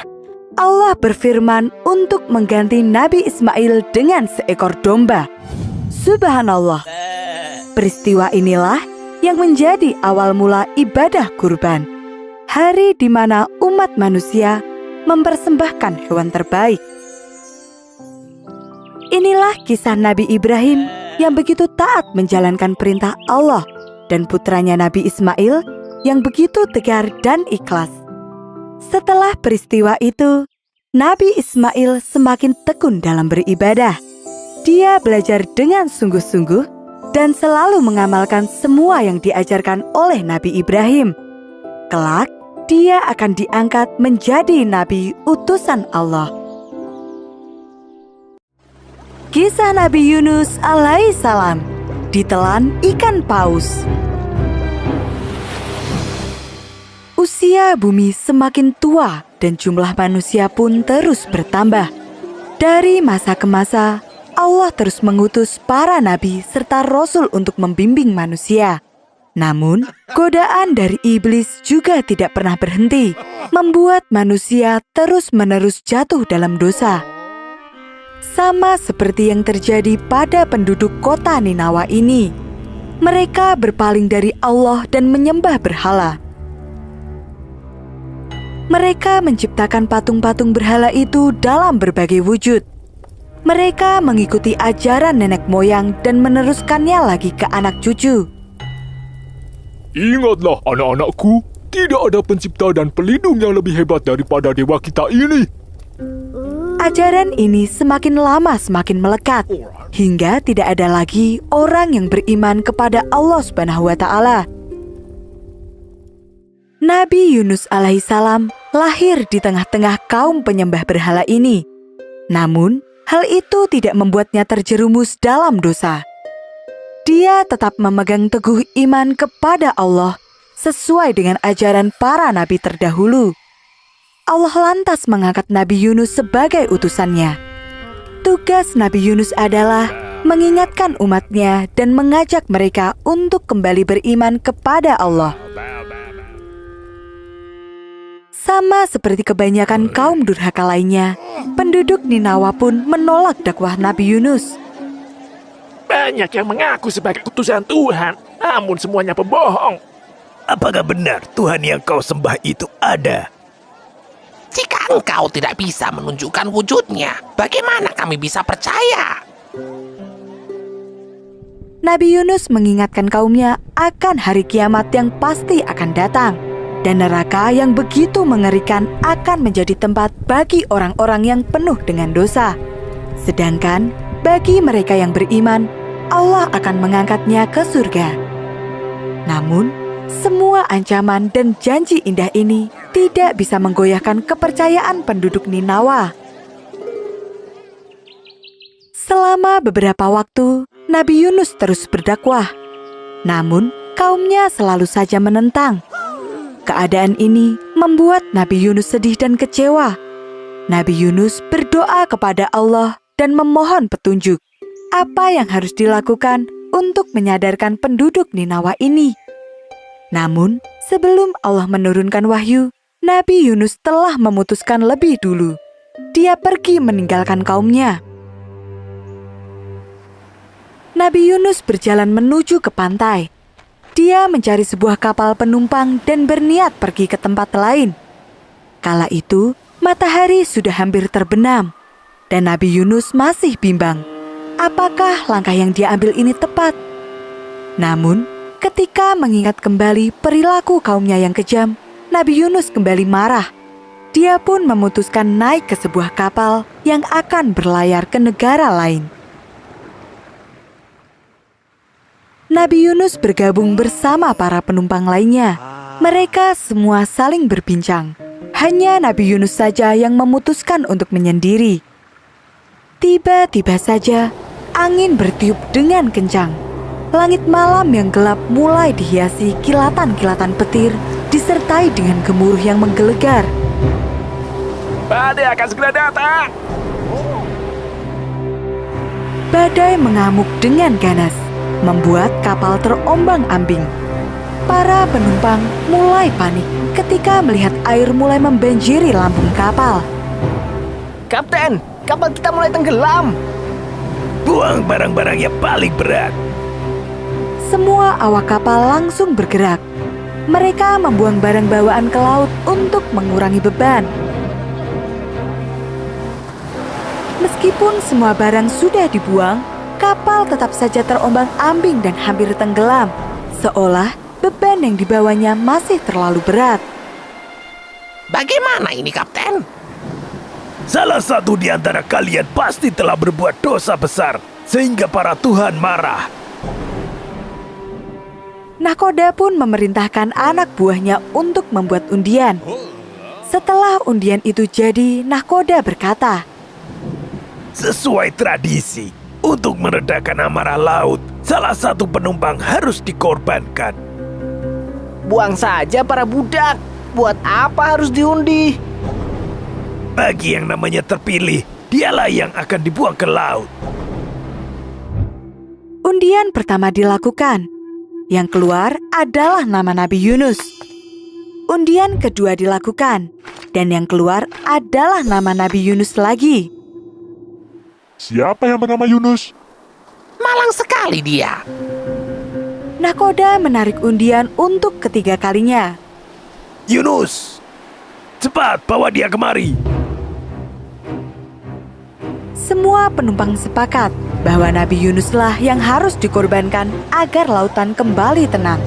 Allah berfirman untuk mengganti Nabi Ismail dengan seekor domba. Subhanallah. Peristiwa inilah yang menjadi awal mula ibadah kurban. Hari di mana umat manusia mempersembahkan hewan terbaik. Inilah kisah Nabi Ibrahim yang begitu taat menjalankan perintah Allah dan putranya Nabi Ismail yang begitu tegar dan ikhlas. Setelah peristiwa itu, Nabi Ismail semakin tekun dalam beribadah. Dia belajar dengan sungguh-sungguh dan selalu mengamalkan semua yang diajarkan oleh Nabi Ibrahim. Kelak, dia akan diangkat menjadi Nabi utusan Allah. Kisah Nabi Yunus alaihissalam, ditelan ikan paus. Usia bumi semakin tua dan jumlah manusia pun terus bertambah. Dari masa ke masa, Allah terus mengutus para nabi serta rasul untuk membimbing manusia. Namun, godaan dari iblis juga tidak pernah berhenti, membuat manusia terus-menerus jatuh dalam dosa. Sama seperti yang terjadi pada penduduk kota Ninawa ini. Mereka berpaling dari Allah dan menyembah berhala. Mereka menciptakan patung-patung berhala itu dalam berbagai wujud. Mereka mengikuti ajaran nenek moyang dan meneruskannya lagi ke anak cucu. Ingatlah anak-anakku, tidak ada pencipta dan pelindung yang lebih hebat daripada dewa kita ini. Ajaran ini semakin lama semakin melekat, hingga tidak ada lagi orang yang beriman kepada Allah Subhanahu wa Ta'ala. Nabi Yunus alaihissalam lahir di tengah-tengah kaum penyembah berhala ini. Namun, hal itu tidak membuatnya terjerumus dalam dosa. Dia tetap memegang teguh iman kepada Allah sesuai dengan ajaran para nabi terdahulu. Allah lantas mengangkat Nabi Yunus sebagai utusannya. Tugas Nabi Yunus adalah mengingatkan umatnya dan mengajak mereka untuk kembali beriman kepada Allah. Sama seperti kebanyakan kaum durhaka lainnya, penduduk Ninawa pun menolak dakwah Nabi Yunus. Banyak yang mengaku sebagai utusan Tuhan, namun semuanya pembohong. Apakah benar Tuhan yang kau sembah itu ada? Jika engkau tidak bisa menunjukkan wujudnya, bagaimana kami bisa percaya? Nabi Yunus mengingatkan kaumnya akan hari kiamat yang pasti akan datang, dan neraka yang begitu mengerikan akan menjadi tempat bagi orang-orang yang penuh dengan dosa. Sedangkan bagi mereka yang beriman, Allah akan mengangkatnya ke surga. Namun, semua ancaman dan janji indah ini tidak bisa menggoyahkan kepercayaan penduduk Ninawa. Selama beberapa waktu, Nabi Yunus terus berdakwah. Namun, kaumnya selalu saja menentang. Keadaan ini membuat Nabi Yunus sedih dan kecewa. Nabi Yunus berdoa kepada Allah dan memohon petunjuk. Apa yang harus dilakukan untuk menyadarkan penduduk Ninawa ini? Namun, sebelum Allah menurunkan wahyu, Nabi Yunus telah memutuskan lebih dulu. Dia pergi meninggalkan kaumnya. Nabi Yunus berjalan menuju ke pantai. Dia mencari sebuah kapal penumpang dan berniat pergi ke tempat lain. Kala itu, matahari sudah hampir terbenam, dan Nabi Yunus masih bimbang. Apakah langkah yang dia ambil ini tepat? Namun, ketika mengingat kembali perilaku kaumnya yang kejam, Nabi Yunus kembali marah. Dia pun memutuskan naik ke sebuah kapal yang akan berlayar ke negara lain. Nabi Yunus bergabung bersama para penumpang lainnya. Mereka semua saling berbincang. Hanya Nabi Yunus saja yang memutuskan untuk menyendiri. Tiba-tiba saja, angin bertiup dengan kencang. Langit malam yang gelap mulai dihiasi kilatan-kilatan petir, disertai dengan gemuruh yang menggelegar. Badai akan segera datang. Badai mengamuk dengan ganas, membuat kapal terombang-ambing. Para penumpang mulai panik ketika melihat air mulai membanjiri lambung kapal. Kapten, kapal kita mulai tenggelam. Buang barang-barang yang paling berat. Semua awak kapal langsung bergerak. Mereka membuang barang bawaan ke laut untuk mengurangi beban. Meskipun semua barang sudah dibuang, kapal tetap saja terombang-ambing dan hampir tenggelam, seolah beban yang dibawanya masih terlalu berat. Bagaimana ini, Kapten? Salah satu di antara kalian pasti telah berbuat dosa besar, sehingga para Tuhan marah. Nahkoda pun memerintahkan anak buahnya untuk membuat undian. Setelah undian itu jadi, Nahkoda berkata, "Sesuai tradisi, untuk meredakan amarah laut, salah satu penumpang harus dikorbankan." Buang saja para budak. Buat apa harus diundi? Bagi yang namanya terpilih, dialah yang akan dibuang ke laut. Undian pertama dilakukan. Yang keluar adalah nama Nabi Yunus. Undian kedua dilakukan, dan yang keluar adalah nama Nabi Yunus lagi. Siapa yang bernama Yunus? Malang sekali dia. Nahkoda menarik undian untuk ketiga kalinya. Yunus, cepat bawa dia kemari. Semua penumpang sepakat bahwa Nabi Yunuslah yang harus dikorbankan agar lautan kembali tenang.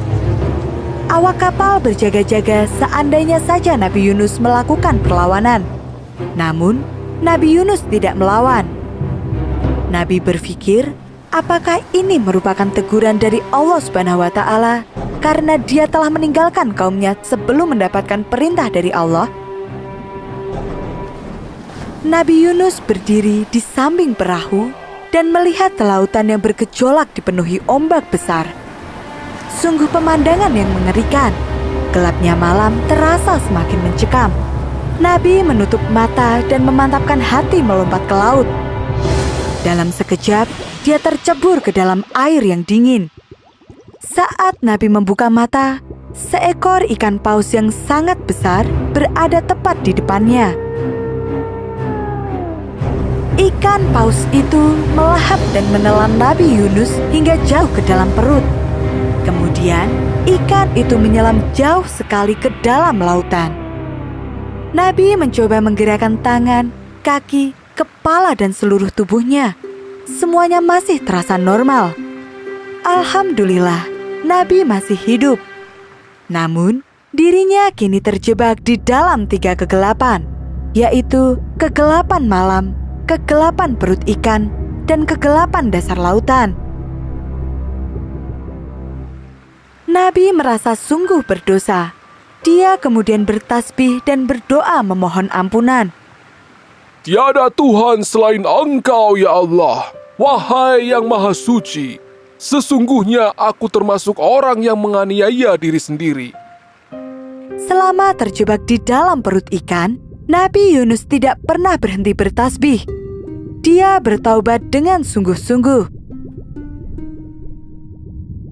Awak kapal berjaga-jaga seandainya saja Nabi Yunus melakukan perlawanan. Namun, Nabi Yunus tidak melawan. Nabi berpikir, apakah ini merupakan teguran dari Allah Subhanahu wa Ta'ala karena dia telah meninggalkan kaumnya sebelum mendapatkan perintah dari Allah? Nabi Yunus berdiri di samping perahu dan melihat lautan yang bergejolak dipenuhi ombak besar. Sungguh pemandangan yang mengerikan. Gelapnya malam terasa semakin mencekam. Nabi menutup mata dan memantapkan hati melompat ke laut. Dalam sekejap, dia tercebur ke dalam air yang dingin. Saat Nabi membuka mata, seekor ikan paus yang sangat besar berada tepat di depannya. Ikan paus itu melahap dan menelan Nabi Yunus hingga jauh ke dalam perut. Kemudian, ikan itu menyelam jauh sekali ke dalam lautan. Nabi mencoba menggerakkan tangan, kaki, kepala dan seluruh tubuhnya. Semuanya masih terasa normal. Alhamdulillah, Nabi masih hidup. Namun, dirinya kini terjebak di dalam 3 kegelapan, yaitu kegelapan malam, kegelapan perut ikan, dan kegelapan dasar lautan. Nabi merasa sungguh berdosa. Dia kemudian bertasbih dan berdoa memohon ampunan. Tiada Tuhan selain Engkau, ya Allah. Wahai yang Maha Suci, sesungguhnya aku termasuk orang yang menganiaya diri sendiri. Selama terjebak di dalam perut ikan, Nabi Yunus tidak pernah berhenti bertasbih. Dia bertaubat dengan sungguh-sungguh.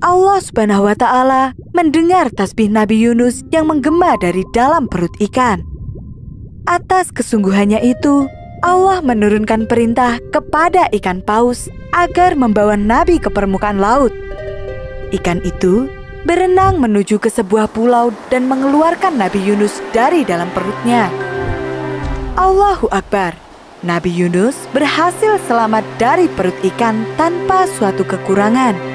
Allah Subhanahu wa Ta'ala mendengar tasbih Nabi Yunus yang menggema dari dalam perut ikan. Atas kesungguhannya itu, Allah menurunkan perintah kepada ikan paus agar membawa Nabi ke permukaan laut. Ikan itu berenang menuju ke sebuah pulau dan mengeluarkan Nabi Yunus dari dalam perutnya. Allahu Akbar. Nabi Yunus berhasil selamat dari perut ikan tanpa suatu kekurangan.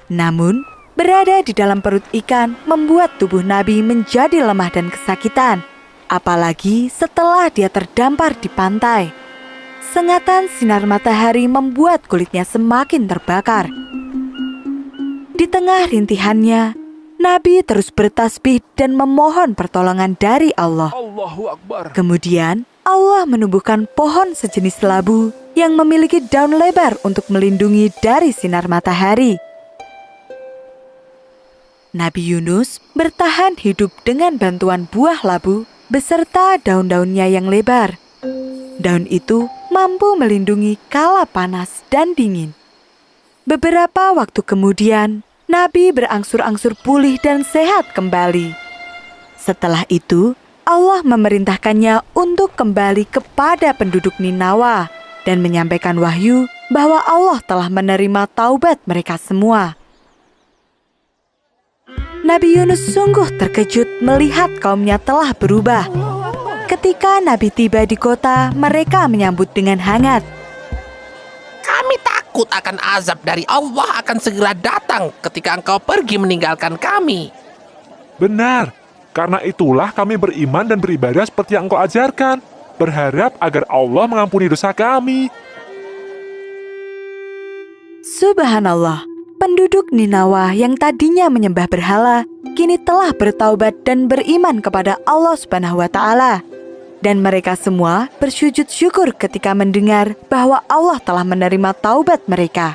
Namun, berada di dalam perut ikan membuat tubuh Nabi menjadi lemah dan kesakitan. Apalagi setelah dia terdampar di pantai. Sengatan sinar matahari membuat kulitnya semakin terbakar. Di tengah rintihannya, Nabi terus bertasbih dan memohon pertolongan dari Allah. Allahu Akbar. Kemudian, Allah menumbuhkan pohon sejenis labu yang memiliki daun lebar untuk melindungi dari sinar matahari. Nabi Yunus bertahan hidup dengan bantuan buah labu beserta daun-daunnya yang lebar. Daun itu mampu melindungi kala panas dan dingin. Beberapa waktu kemudian, Nabi berangsur-angsur pulih dan sehat kembali. Setelah itu, Allah memerintahkannya untuk kembali kepada penduduk Ninawa dan menyampaikan wahyu bahwa Allah telah menerima taubat mereka semua. Nabi Yunus sungguh terkejut melihat kaumnya telah berubah. Ketika Nabi tiba di kota, mereka menyambut dengan hangat. Kami takut akan azab dari Allah akan segera datang ketika engkau pergi meninggalkan kami. Benar, karena itulah kami beriman dan beribadah seperti yang engkau ajarkan, berharap agar Allah mengampuni dosa kami. Subhanallah. Penduduk Ninawa yang tadinya menyembah berhala, kini telah bertaubat dan beriman kepada Allah Subhanahu wa Ta'ala. Dan mereka semua bersujud syukur ketika mendengar bahwa Allah telah menerima taubat mereka.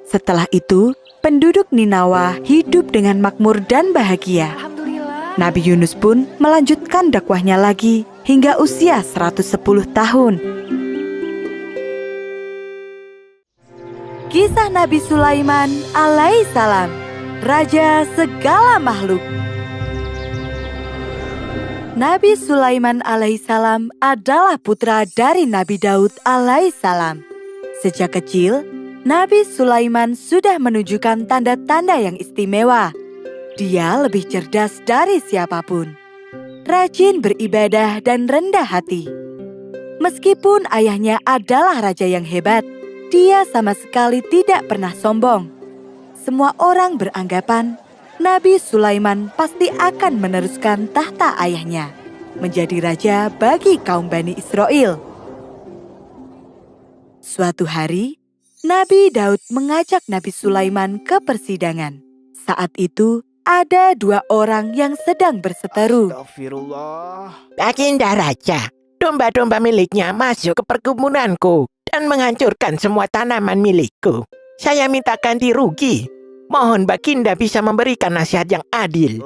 Setelah itu, penduduk Ninawa hidup dengan makmur dan bahagia. Nabi Yunus pun melanjutkan dakwahnya lagi hingga usia 110 tahun. Kisah Nabi Sulaiman alaihissalam, raja segala makhluk. Nabi Sulaiman alaihissalam adalah putra dari Nabi Daud alaihissalam. Sejak kecil, Nabi Sulaiman sudah menunjukkan tanda-tanda yang istimewa. Dia lebih cerdas dari siapapun, rajin beribadah dan rendah hati. Meskipun ayahnya adalah raja yang hebat, dia sama sekali tidak pernah sombong. Semua orang beranggapan Nabi Sulaiman pasti akan meneruskan tahta ayahnya, menjadi raja bagi kaum Bani Israel. Suatu hari, Nabi Daud mengajak Nabi Sulaiman ke persidangan. Saat itu, ada dua orang yang sedang berseteru. Baginda Raja, domba-domba miliknya masuk ke perkebunanku dan menghancurkan semua tanaman milikku. Saya minta ganti rugi. Mohon Baginda bisa memberikan nasihat yang adil.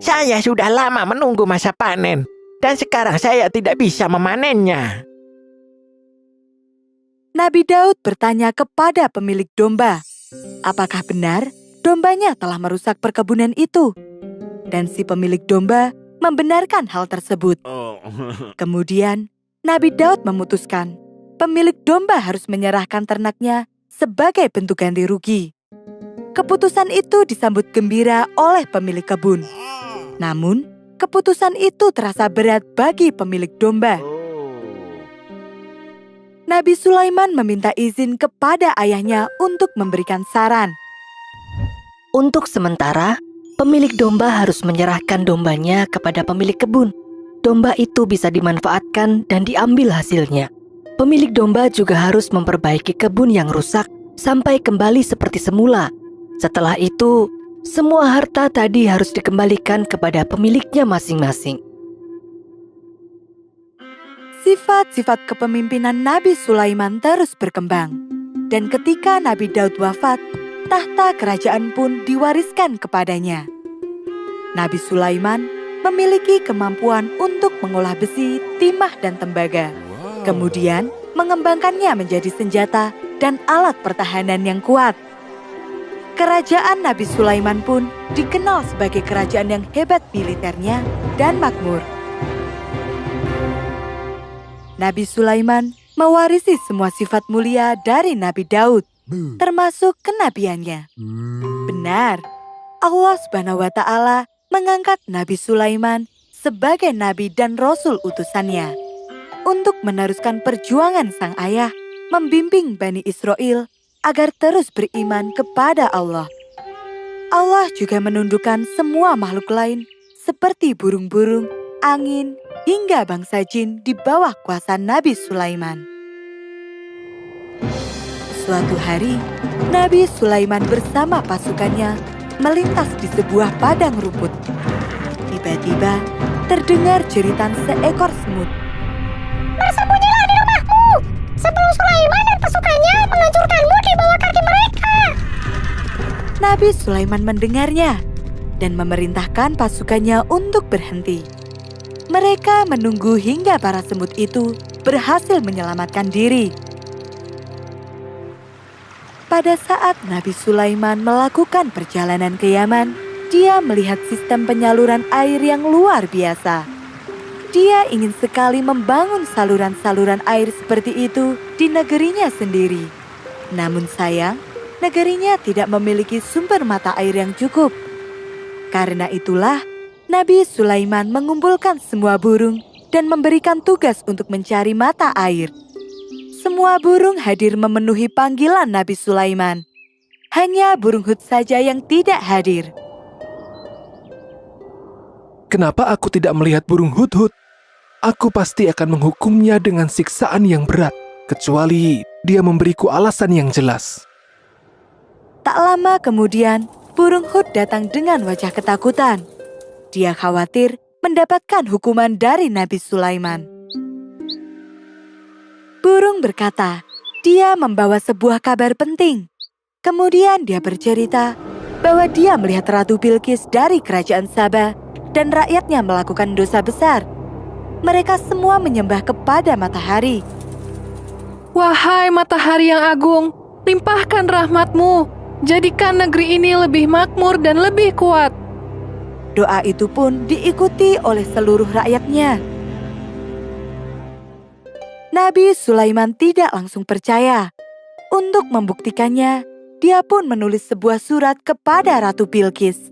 Saya sudah lama menunggu masa panen, dan sekarang saya tidak bisa memanennya. Nabi Daud bertanya kepada pemilik domba, apakah benar dombanya telah merusak perkebunan itu? Dan si pemilik domba membenarkan hal tersebut. Kemudian, Nabi Daud memutuskan pemilik domba harus menyerahkan ternaknya sebagai bentuk ganti rugi. Keputusan itu disambut gembira oleh pemilik kebun. Namun, keputusan itu terasa berat bagi pemilik domba. Nabi Sulaiman meminta izin kepada ayahnya untuk memberikan saran. Untuk sementara, pemilik domba harus menyerahkan dombanya kepada pemilik kebun. Domba itu bisa dimanfaatkan dan diambil hasilnya. Pemilik domba juga harus memperbaiki kebun yang rusak sampai kembali seperti semula. Setelah itu, Semua harta tadi harus dikembalikan kepada pemiliknya masing-masing. Sifat-sifat kepemimpinan Nabi Sulaiman terus berkembang. Dan ketika Nabi Daud wafat, tahta kerajaan pun diwariskan kepadanya. Nabi Sulaiman memiliki kemampuan untuk mengolah besi, timah, dan tembaga. Kemudian mengembangkannya menjadi senjata dan alat pertahanan yang kuat. Kerajaan Nabi Sulaiman pun dikenal sebagai kerajaan yang hebat militernya dan makmur. Nabi Sulaiman mewarisi semua sifat mulia dari Nabi Daud, termasuk kenabiannya. Benar, Allah Subhanahu wa Ta'ala mengangkat Nabi Sulaiman sebagai nabi dan rasul utusannya untuk meneruskan perjuangan sang ayah membimbing Bani Israel agar terus beriman kepada Allah. Allah juga menundukkan semua makhluk lain seperti burung-burung, angin, hingga bangsa jin di bawah kuasa Nabi Sulaiman. Suatu hari, Nabi Sulaiman bersama pasukannya melintas di sebuah padang rumput. Tiba-tiba terdengar jeritan seekor semut. Bersembunyilah di rumahmu sebelum Sulaiman dan pasukannya menghancurkanmu di bawah kaki mereka. Nabi Sulaiman mendengarnya dan memerintahkan pasukannya untuk berhenti. Mereka menunggu hingga para semut itu berhasil menyelamatkan diri. Pada saat Nabi Sulaiman melakukan perjalanan ke Yaman, dia melihat sistem penyaluran air yang luar biasa. Dia ingin sekali membangun saluran-saluran air seperti itu di negerinya sendiri. Namun sayang, negerinya tidak memiliki sumber mata air yang cukup. Karena itulah, Nabi Sulaiman mengumpulkan semua burung dan memberikan tugas untuk mencari mata air. Semua burung hadir memenuhi panggilan Nabi Sulaiman. Hanya burung Hud saja yang tidak hadir. Kenapa aku tidak melihat burung hud-hud? Aku pasti akan menghukumnya dengan siksaan yang berat, kecuali dia memberiku alasan yang jelas. Tak lama kemudian, burung Hud datang dengan wajah ketakutan. Dia khawatir mendapatkan hukuman dari Nabi Sulaiman. Burung berkata, dia membawa sebuah kabar penting. Kemudian dia bercerita bahwa dia melihat Ratu Bilqis dari kerajaan Sabah dan rakyatnya melakukan dosa besar. Mereka semua menyembah kepada matahari. Wahai matahari yang agung, limpahkan rahmat-Mu. Jadikan negeri ini lebih makmur dan lebih kuat. Doa itu pun diikuti oleh seluruh rakyatnya. Nabi Sulaiman tidak langsung percaya. Untuk membuktikannya, dia pun menulis sebuah surat kepada Ratu Bilqis.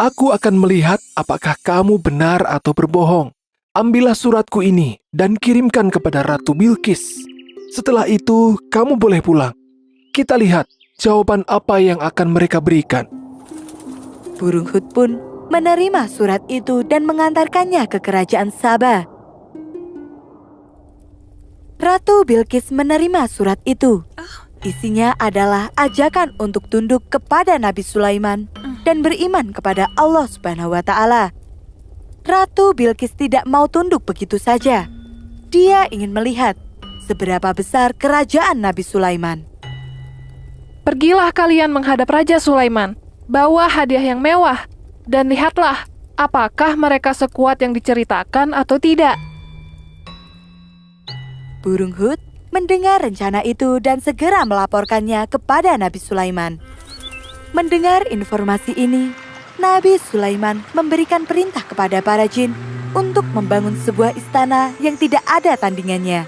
Aku akan melihat apakah kamu benar atau berbohong. Ambillah suratku ini dan kirimkan kepada Ratu Bilqis. Setelah itu, kamu boleh pulang. Kita lihat jawaban apa yang akan mereka berikan. Burung Hud pun menerima surat itu dan mengantarkannya ke kerajaan Sabah. Ratu Bilqis menerima surat itu. Isinya adalah ajakan untuk tunduk kepada Nabi Sulaiman dan beriman kepada Allah Subhanahu wa Ta'ala. Ratu Bilqis tidak mau tunduk begitu saja. Dia ingin melihat seberapa besar kerajaan Nabi Sulaiman. Pergilah kalian menghadap Raja Sulaiman. Bawa hadiah yang mewah, dan lihatlah apakah mereka sekuat yang diceritakan atau tidak. Burung Hud mendengar rencana itu dan segera melaporkannya kepada Nabi Sulaiman. Mendengar informasi ini, Nabi Sulaiman memberikan perintah kepada para jin untuk membangun sebuah istana yang tidak ada tandingannya.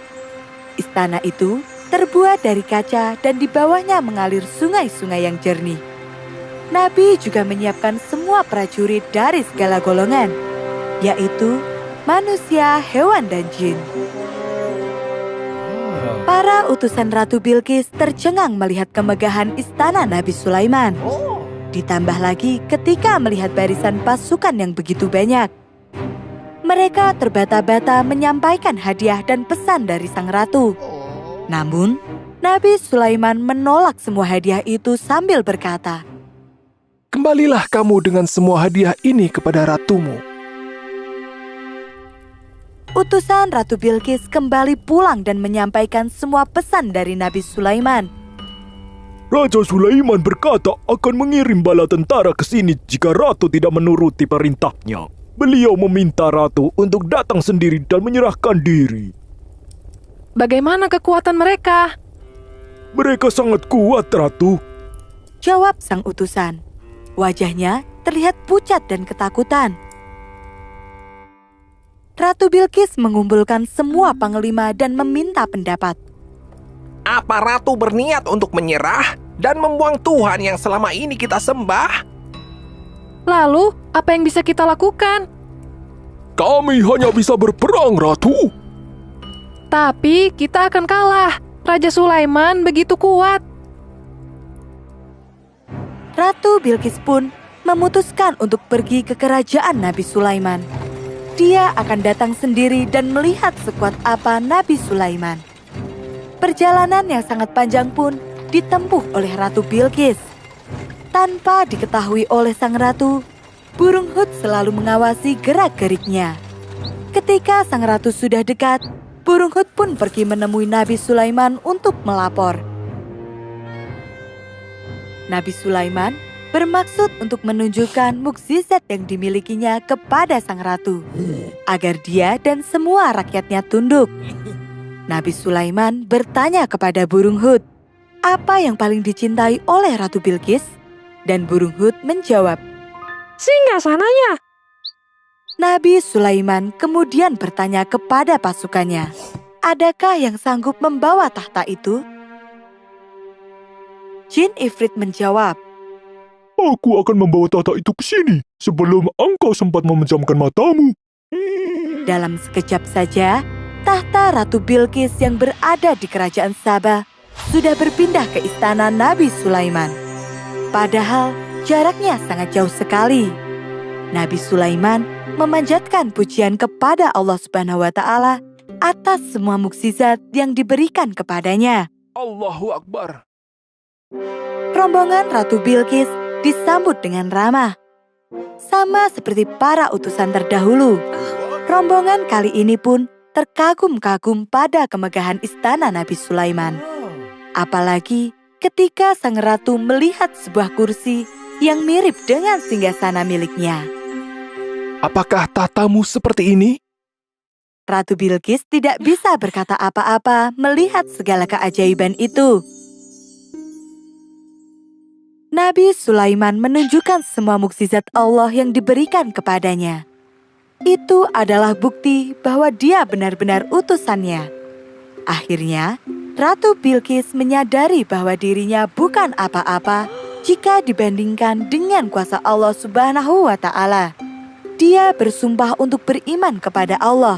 Istana itu terbuat dari kaca dan di bawahnya mengalir sungai-sungai yang jernih. Nabi juga menyiapkan semua prajurit dari segala golongan, yaitu manusia, hewan, dan jin. Para utusan Ratu Bilqis tercengang melihat kemegahan istana Nabi Sulaiman. Ditambah lagi ketika melihat barisan pasukan yang begitu banyak. Mereka terbata-bata menyampaikan hadiah dan pesan dari sang ratu. Namun, Nabi Sulaiman menolak semua hadiah itu sambil berkata, Kembalilah kamu dengan semua hadiah ini kepada ratumu. Utusan Ratu Bilqis kembali pulang dan menyampaikan semua pesan dari Nabi Sulaiman. Raja Sulaiman berkata akan mengirim bala tentara ke sini jika ratu tidak menuruti perintahnya. Beliau meminta ratu untuk datang sendiri dan menyerahkan diri. Bagaimana kekuatan mereka? Mereka sangat kuat, ratu. Jawab sang utusan. Wajahnya terlihat pucat dan ketakutan. Ratu Bilqis mengumpulkan semua panglima dan meminta pendapat. Apa ratu berniat untuk menyerah dan membuang Tuhan yang selama ini kita sembah? Lalu, apa yang bisa kita lakukan? Kami hanya bisa berperang, Ratu. Tapi kita akan kalah. Raja Sulaiman begitu kuat. Ratu Bilqis pun memutuskan untuk pergi ke kerajaan Nabi Sulaiman. Dia akan datang sendiri dan melihat sekuat apa Nabi Sulaiman. Perjalanan yang sangat panjang pun ditempuh oleh Ratu Bilqis. Tanpa diketahui oleh sang ratu, burung Hud selalu mengawasi gerak-geriknya. Ketika sang ratu sudah dekat, burung Hud pun pergi menemui Nabi Sulaiman untuk melapor. Nabi Sulaiman bermaksud untuk menunjukkan mukjizat yang dimilikinya kepada sang ratu, agar dia dan semua rakyatnya tunduk. Nabi Sulaiman bertanya kepada burung Hud, apa yang paling dicintai oleh Ratu Bilqis? Dan burung Hud menjawab, singgasananya. Nabi Sulaiman kemudian bertanya kepada pasukannya, adakah yang sanggup membawa tahta itu? Jin Ifrit menjawab, Aku akan membawa tahta itu ke sini sebelum engkau sempat memejamkan matamu. Dalam sekejap saja, tahta Ratu Bilqis yang berada di kerajaan Sabah sudah berpindah ke istana Nabi Sulaiman. Padahal jaraknya sangat jauh sekali. Nabi Sulaiman memanjatkan pujian kepada Allah Subhanahu wa Ta'ala atas semua mukjizat yang diberikan kepadanya. Allahu Akbar. Rombongan Ratu Bilqis disambut dengan ramah. Sama seperti para utusan terdahulu, rombongan kali ini pun terkagum-kagum pada kemegahan istana Nabi Sulaiman. Apalagi ketika sang ratu melihat sebuah kursi yang mirip dengan singgasana miliknya. Apakah tahtamu seperti ini? Ratu Bilqis tidak bisa berkata apa-apa melihat segala keajaiban itu. Nabi Sulaiman menunjukkan semua mukjizat Allah yang diberikan kepadanya. Itu adalah bukti bahwa dia benar-benar utusannya. Akhirnya, Ratu Bilqis menyadari bahwa dirinya bukan apa-apa jika dibandingkan dengan kuasa Allah Subhanahu wa Ta'ala. Dia bersumpah untuk beriman kepada Allah.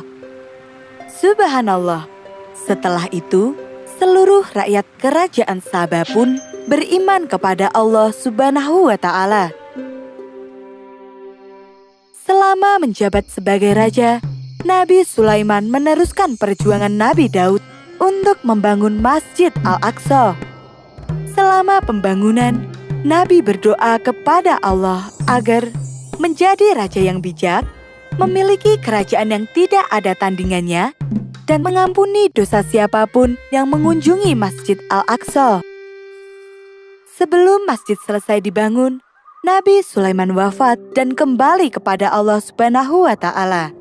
Subhanallah. Setelah itu, seluruh rakyat kerajaan Sabah pun beriman kepada Allah Subhanahu wa Ta'ala. Selama menjabat sebagai raja, Nabi Sulaiman meneruskan perjuangan Nabi Daud untuk membangun Masjid Al-Aqsa. Selama pembangunan, Nabi berdoa kepada Allah agar menjadi raja yang bijak, memiliki kerajaan yang tidak ada tandingannya, dan mengampuni dosa siapapun yang mengunjungi Masjid Al-Aqsa. Sebelum masjid selesai dibangun, Nabi Sulaiman wafat dan kembali kepada Allah Subhanahu wa Ta'ala.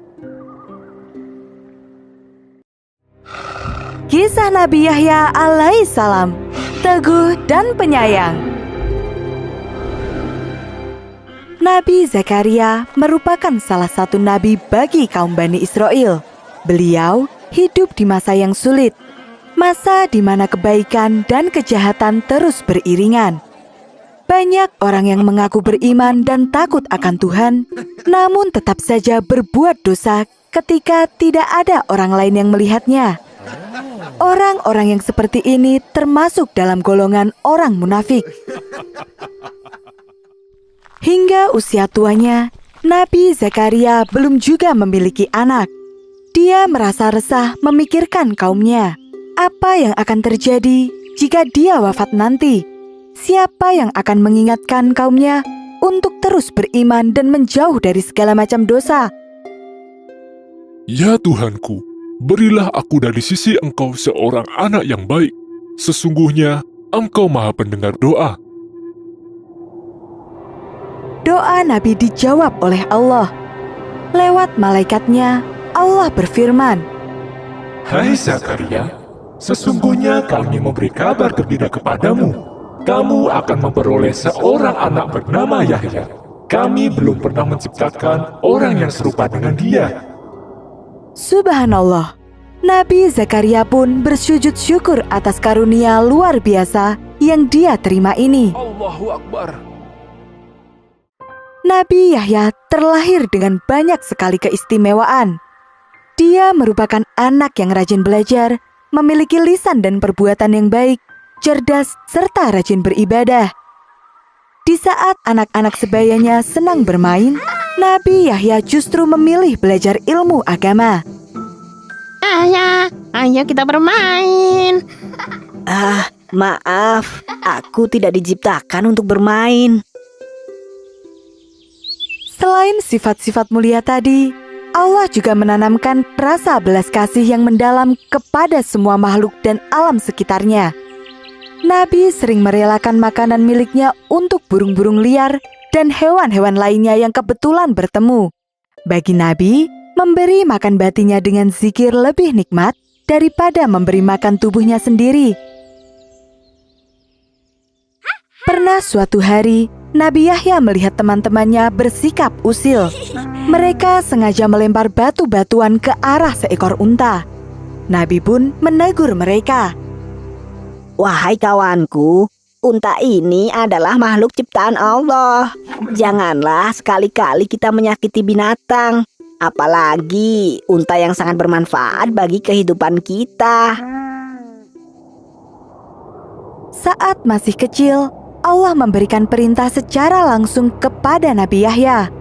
Kisah Nabi Yahya alaihissalam, teguh dan penyayang. Nabi Zakaria merupakan salah satu nabi bagi kaum Bani Israel. Beliau hidup di masa yang sulit, masa di mana kebaikan dan kejahatan terus beriringan. Banyak orang yang mengaku beriman dan takut akan Tuhan, namun tetap saja berbuat dosa ketika tidak ada orang lain yang melihatnya. Orang-orang yang seperti ini termasuk dalam golongan orang munafik. Hingga usia tuanya, Nabi Zakaria belum juga memiliki anak. Dia merasa resah memikirkan kaumnya. Apa yang akan terjadi jika dia wafat nanti? Siapa yang akan mengingatkan kaumnya untuk terus beriman dan menjauh dari segala macam dosa. Ya Tuhanku, berilah aku dari sisi Engkau seorang anak yang baik. Sesungguhnya Engkau Maha Pendengar doa. Doa Nabi dijawab oleh Allah. Lewat malaikatnya, Allah berfirman, Hai Zakaria, sesungguhnya kami memberi kabar gembira kepadamu. Kamu akan memperoleh seorang anak bernama Yahya. Kami belum pernah menciptakan orang yang serupa dengan dia. Subhanallah, Nabi Zakaria pun bersujud syukur atas karunia luar biasa yang dia terima ini. Allahu Akbar. Nabi Yahya terlahir dengan banyak sekali keistimewaan. Dia merupakan anak yang rajin belajar, memiliki lisan dan perbuatan yang baik, cerdas, serta rajin beribadah. Di saat anak-anak sebayanya senang bermain, Nabi Yahya justru memilih belajar ilmu agama. Ayah, ayo kita bermain. Maaf, aku tidak diciptakan untuk bermain. Selain sifat-sifat mulia tadi, Allah juga menanamkan rasa belas kasih yang mendalam kepada semua makhluk dan alam sekitarnya. Nabi sering merelakan makanan miliknya untuk burung-burung liar dan hewan-hewan lainnya yang kebetulan bertemu. Bagi Nabi, memberi makan batinnya dengan zikir lebih nikmat daripada memberi makan tubuhnya sendiri. Pernah suatu hari, Nabi Yahya melihat teman-temannya bersikap usil. Mereka sengaja melempar batu-batuan ke arah seekor unta. Nabi pun menegur mereka. Wahai kawanku, unta ini adalah makhluk ciptaan Allah. Janganlah sekali-kali kita menyakiti binatang. Apalagi unta yang sangat bermanfaat bagi kehidupan kita. Saat masih kecil, Allah memberikan perintah secara langsung kepada Nabi Yahya.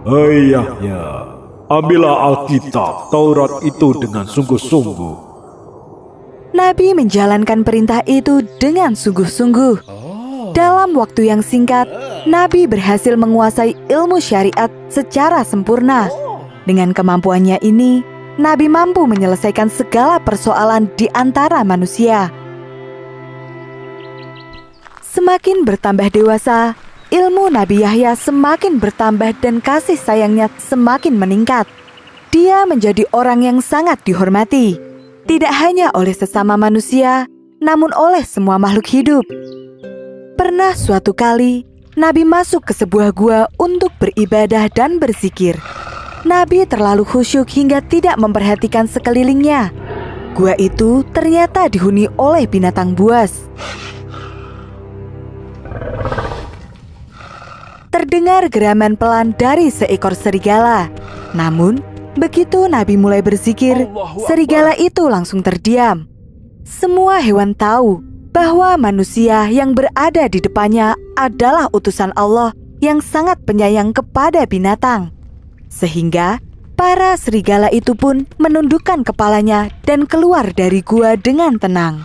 Hai Yahya, ambillah Alkitab, Taurat itu dengan sungguh-sungguh. Nabi menjalankan perintah itu dengan sungguh-sungguh. Dalam waktu yang singkat, Nabi berhasil menguasai ilmu syariat secara sempurna. Dengan kemampuannya ini, Nabi mampu menyelesaikan segala persoalan di antara manusia. Semakin bertambah dewasa, ilmu Nabi Yahya semakin bertambah dan kasih sayangnya semakin meningkat. Dia menjadi orang yang sangat dihormati, tidak hanya oleh sesama manusia, namun oleh semua makhluk hidup. Pernah suatu kali, Nabi masuk ke sebuah gua untuk beribadah dan berzikir. Nabi terlalu khusyuk hingga tidak memperhatikan sekelilingnya. Gua itu ternyata dihuni oleh binatang buas. Terdengar geraman pelan dari seekor serigala. Namun, begitu Nabi mulai berzikir, serigala itu langsung terdiam. Semua hewan tahu bahwa manusia yang berada di depannya adalah utusan Allah yang sangat penyayang kepada binatang. Sehingga, para serigala itu pun menundukkan kepalanya dan keluar dari gua dengan tenang.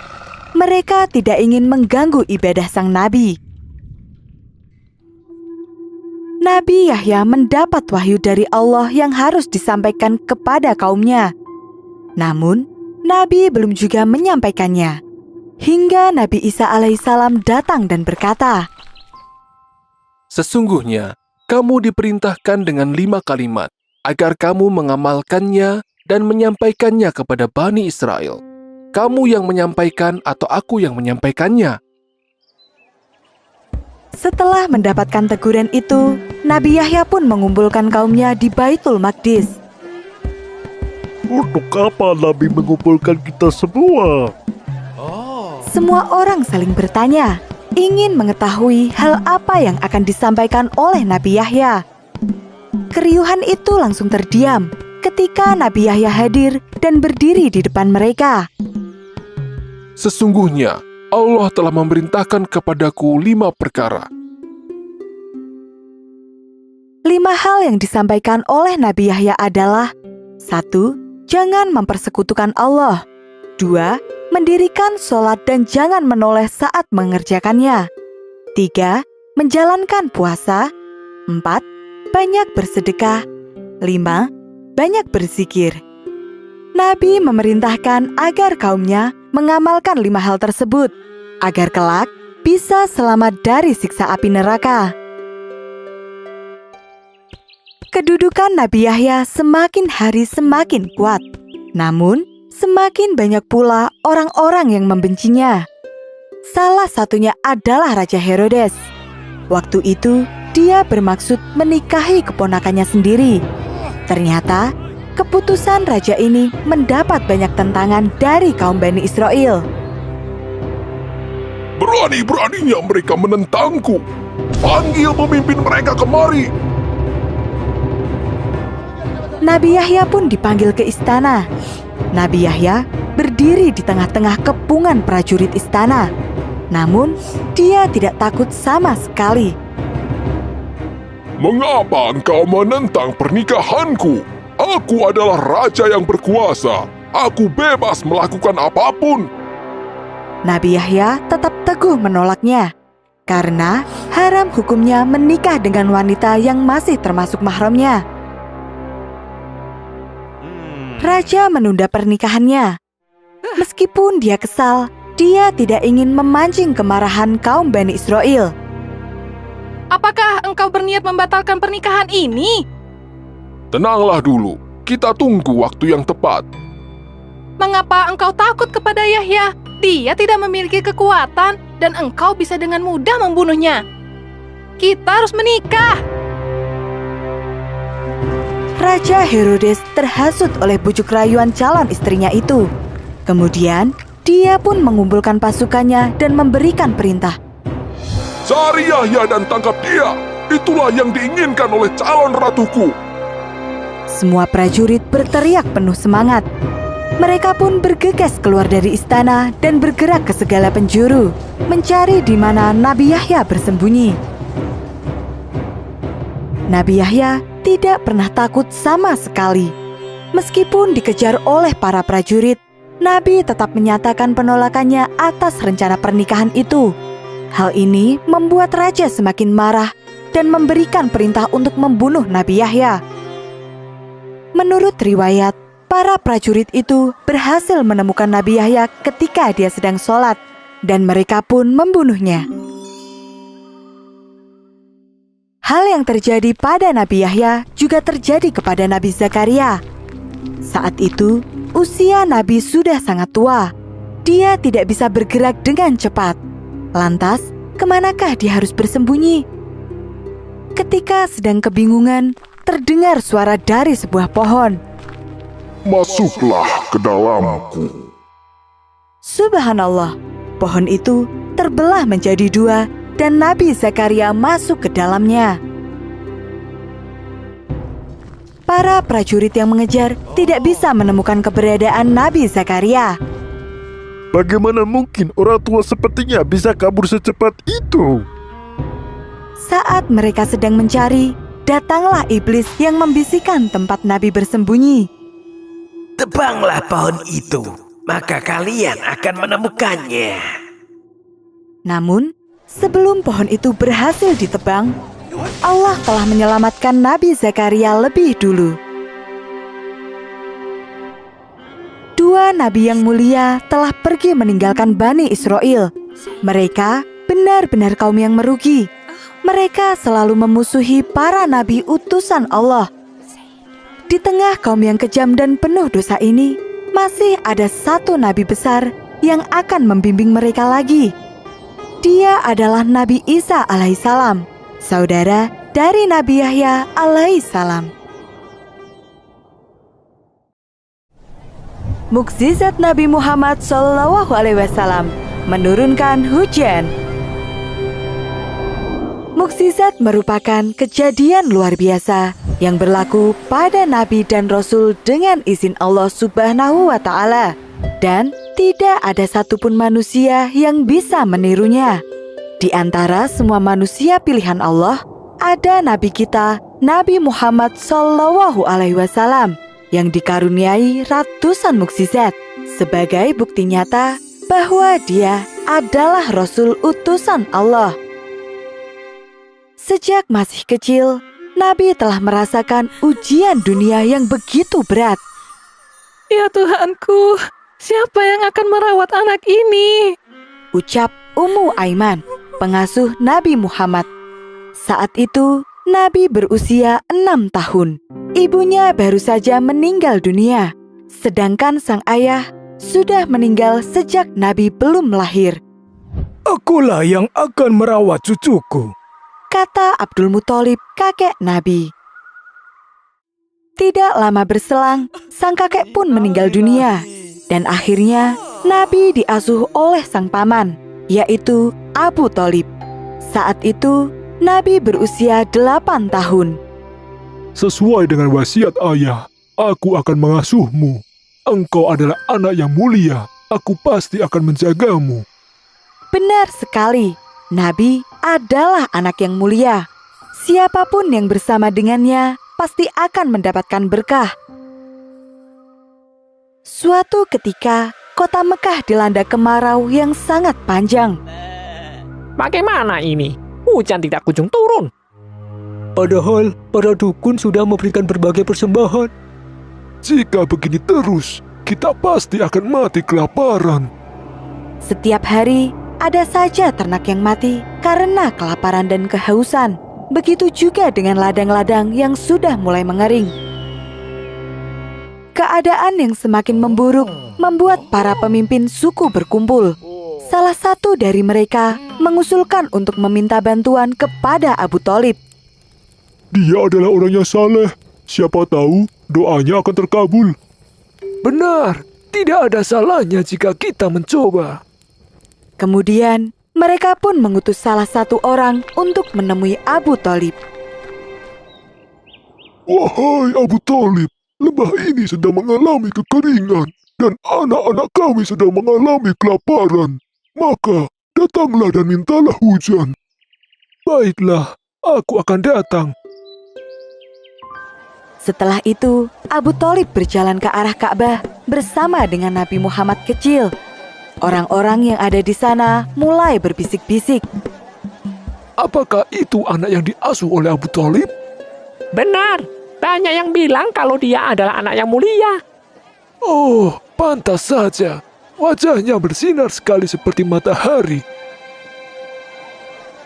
Mereka tidak ingin mengganggu ibadah sang Nabi. Nabi Yahya mendapat wahyu dari Allah yang harus disampaikan kepada kaumnya. Namun, Nabi belum juga menyampaikannya. Hingga Nabi Isa alaihissalam datang dan berkata, Sesungguhnya, kamu diperintahkan dengan 5 kalimat, agar kamu mengamalkannya dan menyampaikannya kepada Bani Israel. Kamu yang menyampaikan atau aku yang menyampaikannya? Setelah mendapatkan teguran itu, Nabi Yahya pun mengumpulkan kaumnya di Baitul Maqdis. Untuk apa Nabi mengumpulkan kita semua? Semua orang saling bertanya, ingin mengetahui hal apa yang akan disampaikan oleh Nabi Yahya. Keriuhan itu langsung terdiam ketika Nabi Yahya hadir dan berdiri di depan mereka. Sesungguhnya, Allah telah memerintahkan kepadaku 5 perkara. 5 hal yang disampaikan oleh Nabi Yahya adalah: 1. Jangan mempersekutukan Allah. 2. Mendirikan sholat dan jangan menoleh saat mengerjakannya. 3. menjalankan puasa. 4. Banyak bersedekah. 5. Banyak berzikir. Nabi memerintahkan agar kaumnya mengamalkan 5 hal tersebut, agar kelak bisa selamat dari siksa api neraka. Kedudukan Nabi Yahya semakin hari semakin kuat. Namun, semakin banyak pula orang-orang yang membencinya. Salah satunya adalah Raja Herodes. Waktu itu, dia bermaksud menikahi keponakannya sendiri. Ternyata, keputusan raja ini mendapat banyak tentangan dari kaum Bani Israel. Berani-beraninya mereka menentangku. Panggil pemimpin mereka kemari. Nabi Yahya pun dipanggil ke istana. Nabi Yahya berdiri di tengah-tengah kepungan prajurit istana. Namun, dia tidak takut sama sekali. Mengapa engkau menentang pernikahanku? Aku adalah raja yang berkuasa. Aku bebas melakukan apapun. Nabi Yahya tetap teguh menolaknya. Karena haram hukumnya menikah dengan wanita yang masih termasuk mahramnya. Raja menunda pernikahannya. Meskipun dia kesal, dia tidak ingin memancing kemarahan kaum Bani Israel. Apakah engkau berniat membatalkan pernikahan ini? Tenanglah dulu, kita tunggu waktu yang tepat. Mengapa engkau takut kepada Yahya? Dia tidak memiliki kekuatan dan engkau bisa dengan mudah membunuhnya. Kita harus menikah. Raja Herodes terhasut oleh bujuk rayuan calon istrinya itu. Kemudian, dia pun mengumpulkan pasukannya dan memberikan perintah. Cari Yahya dan tangkap dia. Itulah yang diinginkan oleh calon ratuku. Semua prajurit berteriak penuh semangat. Mereka pun bergegas keluar dari istana dan bergerak ke segala penjuru, mencari di mana Nabi Yahya bersembunyi. Nabi Yahya tidak pernah takut sama sekali. Meskipun dikejar oleh para prajurit, Nabi tetap menyatakan penolakannya atas rencana pernikahan itu. Hal ini membuat raja semakin marah dan memberikan perintah untuk membunuh Nabi Yahya. Menurut riwayat, para prajurit itu berhasil menemukan Nabi Yahya ketika dia sedang sholat, dan mereka pun membunuhnya. Hal yang terjadi pada Nabi Yahya juga terjadi kepada Nabi Zakaria. Saat itu, usia Nabi sudah sangat tua. Dia tidak bisa bergerak dengan cepat. Lantas, kemanakah dia harus bersembunyi? Ketika sedang kebingungan, terdengar suara dari sebuah pohon. Masuklah ke dalamku. Subhanallah, pohon itu terbelah menjadi 2 dan Nabi Zakaria masuk ke dalamnya. Para prajurit yang mengejar tidak bisa menemukan keberadaan Nabi Zakaria. Bagaimana mungkin orang tua sepertinya bisa kabur secepat itu? Saat mereka sedang mencari, datanglah iblis yang membisikkan tempat Nabi bersembunyi. Tebanglah pohon itu, maka kalian akan menemukannya. Namun, sebelum pohon itu berhasil ditebang, Allah telah menyelamatkan Nabi Zakaria lebih dulu. 2 nabi yang mulia telah pergi meninggalkan Bani Israel. Mereka benar-benar kaum yang merugi. Mereka selalu memusuhi para nabi utusan Allah. Di tengah kaum yang kejam dan penuh dosa ini, masih ada 1 nabi besar yang akan membimbing mereka lagi. Dia adalah Nabi Isa alaihissalam, saudara dari Nabi Yahya alaihissalam. Mukjizat Nabi Muhammad SAW menurunkan hujan. Mukjizat merupakan kejadian luar biasa yang berlaku pada Nabi dan Rasul dengan izin Allah Subhanahu wa Ta'ala, dan tidak ada satupun manusia yang bisa menirunya. Di antara semua manusia pilihan Allah, ada Nabi kita, Nabi Muhammad SAW, yang dikaruniai ratusan mukjizat sebagai bukti nyata bahwa dia adalah Rasul utusan Allah. Sejak masih kecil, Nabi telah merasakan ujian dunia yang begitu berat. Ya Tuhanku, siapa yang akan merawat anak ini? Ucap Ummu Aiman, pengasuh Nabi Muhammad. Saat itu, Nabi berusia 6 tahun. Ibunya baru saja meninggal dunia, sedangkan sang ayah sudah meninggal sejak Nabi belum lahir. Akulah yang akan merawat cucuku, kata Abdul Muthalib, kakek Nabi. Tidak lama berselang, sang kakek pun meninggal dunia. Dan akhirnya, Nabi diasuh oleh sang paman, yaitu Abu Thalib. Saat itu, Nabi berusia 8 tahun. Sesuai dengan wasiat ayah, aku akan mengasuhmu. Engkau adalah anak yang mulia, aku pasti akan menjagamu. Benar sekali, Nabi adalah anak yang mulia. Siapapun yang bersama dengannya pasti akan mendapatkan berkah. Suatu ketika, kota Mekah dilanda kemarau yang sangat panjang. Bagaimana ini? Hujan tidak kunjung turun. Padahal para dukun sudah memberikan berbagai persembahan. Jika begini terus, kita pasti akan mati kelaparan. Setiap hari, ada saja ternak yang mati karena kelaparan dan kehausan. Begitu juga dengan ladang-ladang yang sudah mulai mengering. Keadaan yang semakin memburuk membuat para pemimpin suku berkumpul. Salah satu dari mereka mengusulkan untuk meminta bantuan kepada Abu Thalib. Dia adalah orang yang saleh. Siapa tahu doanya akan terkabul. Benar, tidak ada salahnya jika kita mencoba. Kemudian, mereka pun mengutus salah satu orang untuk menemui Abu Thalib. Wahai Abu Thalib, lembah ini sedang mengalami kekeringan dan anak-anak kami sedang mengalami kelaparan. Maka, datanglah dan mintalah hujan. Baiklah, aku akan datang. Setelah itu, Abu Thalib berjalan ke arah Ka'bah bersama dengan Nabi Muhammad kecil. Orang-orang yang ada di sana mulai berbisik-bisik. Apakah itu anak yang diasuh oleh Abu Thalib? Benar, banyak yang bilang kalau dia adalah anak yang mulia. Oh, pantas saja. Wajahnya bersinar sekali seperti matahari.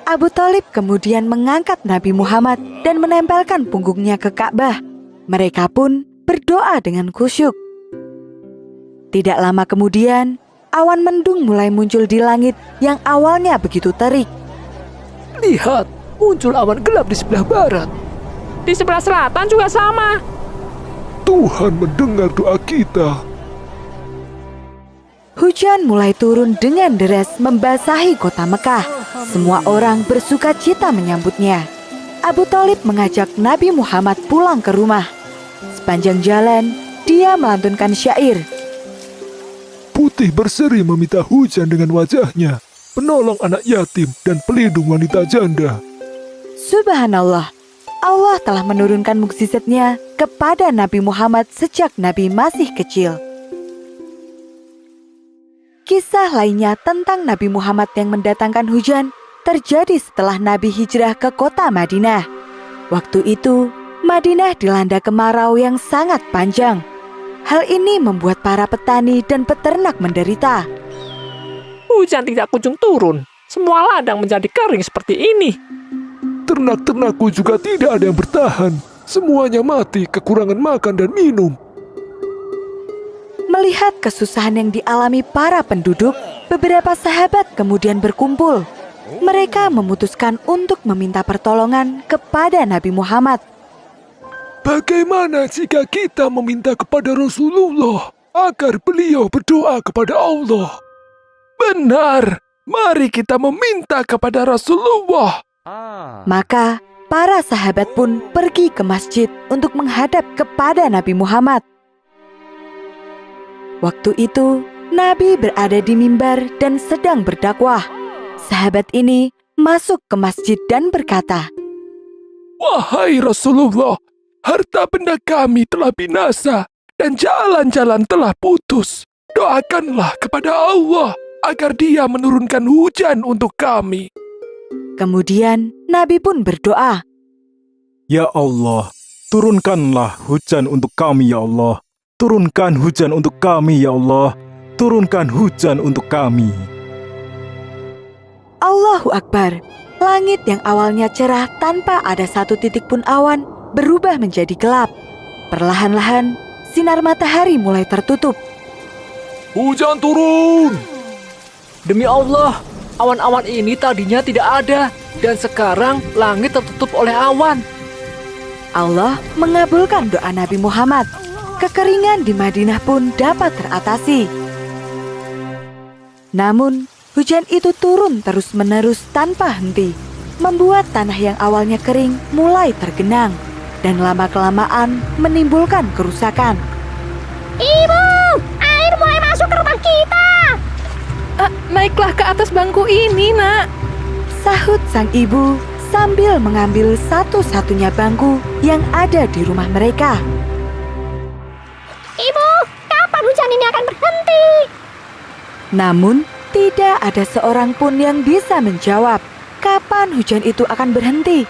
Abu Thalib kemudian mengangkat Nabi Muhammad dan menempelkan punggungnya ke Ka'bah. Mereka pun berdoa dengan khusyuk. Tidak lama kemudian, awan mendung mulai muncul di langit yang awalnya begitu terik. Lihat, muncul awan gelap di sebelah barat. Di sebelah selatan juga sama. Tuhan mendengar doa kita. Hujan mulai turun dengan deras membasahi kota Mekah. Semua orang bersuka cita menyambutnya. Abu Thalib mengajak Nabi Muhammad pulang ke rumah. Sepanjang jalan, dia melantunkan syair. Putih berseri meminta hujan dengan wajahnya, penolong anak yatim dan pelindung wanita janda. Subhanallah, Allah telah menurunkan mukjizatnya kepada Nabi Muhammad sejak Nabi masih kecil. Kisah lainnya tentang Nabi Muhammad yang mendatangkan hujan terjadi setelah Nabi hijrah ke kota Madinah. Waktu itu, Madinah dilanda kemarau yang sangat panjang. Hal ini membuat para petani dan peternak menderita. Hujan tidak kunjung turun. Semua ladang menjadi kering seperti ini. Ternak-ternakku juga tidak ada yang bertahan. Semuanya mati kekurangan makan dan minum. Melihat kesusahan yang dialami para penduduk, beberapa sahabat kemudian berkumpul. Mereka memutuskan untuk meminta pertolongan kepada Nabi Muhammad. Bagaimana jika kita meminta kepada Rasulullah agar beliau berdoa kepada Allah? Benar, mari kita meminta kepada Rasulullah. Maka para sahabat pun pergi ke masjid untuk menghadap kepada Nabi Muhammad. Waktu itu, Nabi berada di mimbar dan sedang berdakwah. Sahabat ini masuk ke masjid dan berkata, Wahai Rasulullah, harta benda kami telah binasa dan jalan-jalan telah putus. Doakanlah kepada Allah agar Dia menurunkan hujan untuk kami. Kemudian Nabi pun berdoa, Ya Allah, turunkanlah hujan untuk kami ya Allah. Turunkan hujan untuk kami ya Allah. Turunkan hujan untuk kami. Allahu Akbar. Langit yang awalnya cerah tanpa ada satu titik pun awan berubah menjadi gelap. Perlahan-lahan, sinar matahari mulai tertutup. Hujan turun! Demi Allah, awan-awan ini tadinya tidak ada, dan sekarang langit tertutup oleh awan. Allah mengabulkan doa Nabi Muhammad. Kekeringan di Madinah pun dapat teratasi. Namun, hujan itu turun terus-menerus tanpa henti, membuat tanah yang awalnya kering mulai tergenang, dan lama-kelamaan menimbulkan kerusakan. Ibu, air mulai masuk ke rumah kita. Naiklah ke atas bangku ini, Nak. Sahut sang ibu sambil mengambil satu-satunya bangku yang ada di rumah mereka. Ibu, kapan hujan ini akan berhenti? Namun, tidak ada seorang pun yang bisa menjawab kapan hujan itu akan berhenti.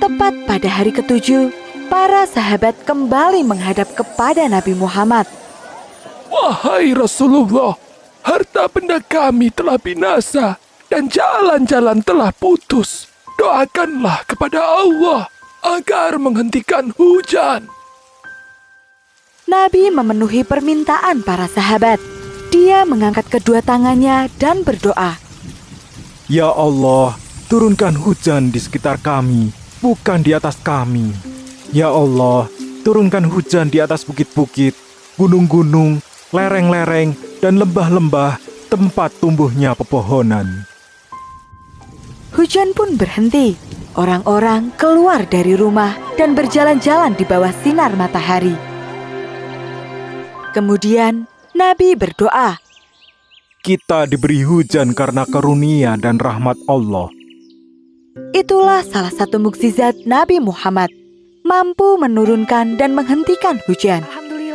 Tepat pada hari ke-7, para sahabat kembali menghadap kepada Nabi Muhammad. Wahai Rasulullah, harta benda kami telah binasa dan jalan-jalan telah putus. Doakanlah kepada Allah agar menghentikan hujan. Nabi memenuhi permintaan para sahabat. Dia mengangkat kedua tangannya dan berdoa. Ya Allah, turunkan hujan di sekitar kami, bukan di atas kami. Ya Allah, turunkan hujan di atas bukit-bukit, gunung-gunung, lereng-lereng, dan lembah-lembah tempat tumbuhnya pepohonan. Hujan pun berhenti. Orang-orang keluar dari rumah dan berjalan-jalan di bawah sinar matahari. Kemudian Nabi berdoa, Kita diberi hujan karena karunia dan rahmat Allah. Itulah salah satu mukjizat Nabi Muhammad, mampu menurunkan dan menghentikan hujan.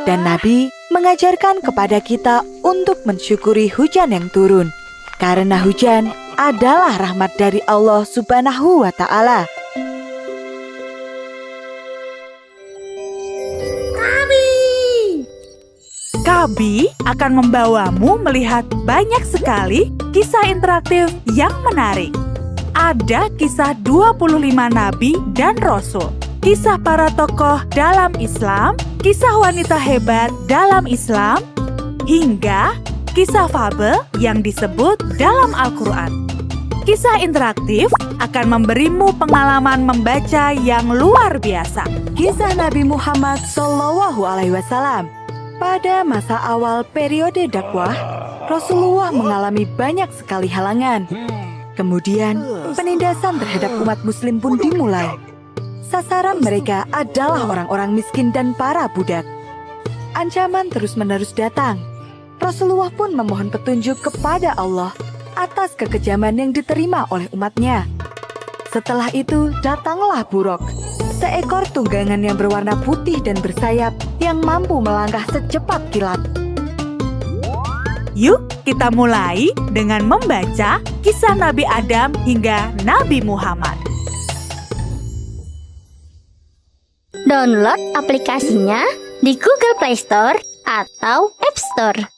Dan Nabi mengajarkan kepada kita untuk mensyukuri hujan yang turun, karena hujan adalah rahmat dari Allah Subhanahu wa Ta'ala. Kabi akan membawamu melihat banyak sekali kisah interaktif yang menarik. Ada kisah 25 nabi dan rasul, kisah para tokoh dalam Islam, kisah wanita hebat dalam Islam, hingga kisah fabel yang disebut dalam Al-Quran. Kisah interaktif akan memberimu pengalaman membaca yang luar biasa. Kisah Nabi Muhammad SAW. Pada masa awal periode dakwah, Rasulullah mengalami banyak sekali halangan. Kemudian, penindasan terhadap umat muslim pun dimulai. Sasaran mereka adalah orang-orang miskin dan para budak. Ancaman terus-menerus datang. Rasulullah pun memohon petunjuk kepada Allah atas kekejaman yang diterima oleh umatnya. Setelah itu, datanglah buruk, seekor tunggangan yang berwarna putih dan bersayap yang mampu melangkah secepat kilat. Yuk, kita mulai dengan membaca kisah Nabi Adam hingga Nabi Muhammad. Download aplikasinya di Google Play Store atau App Store.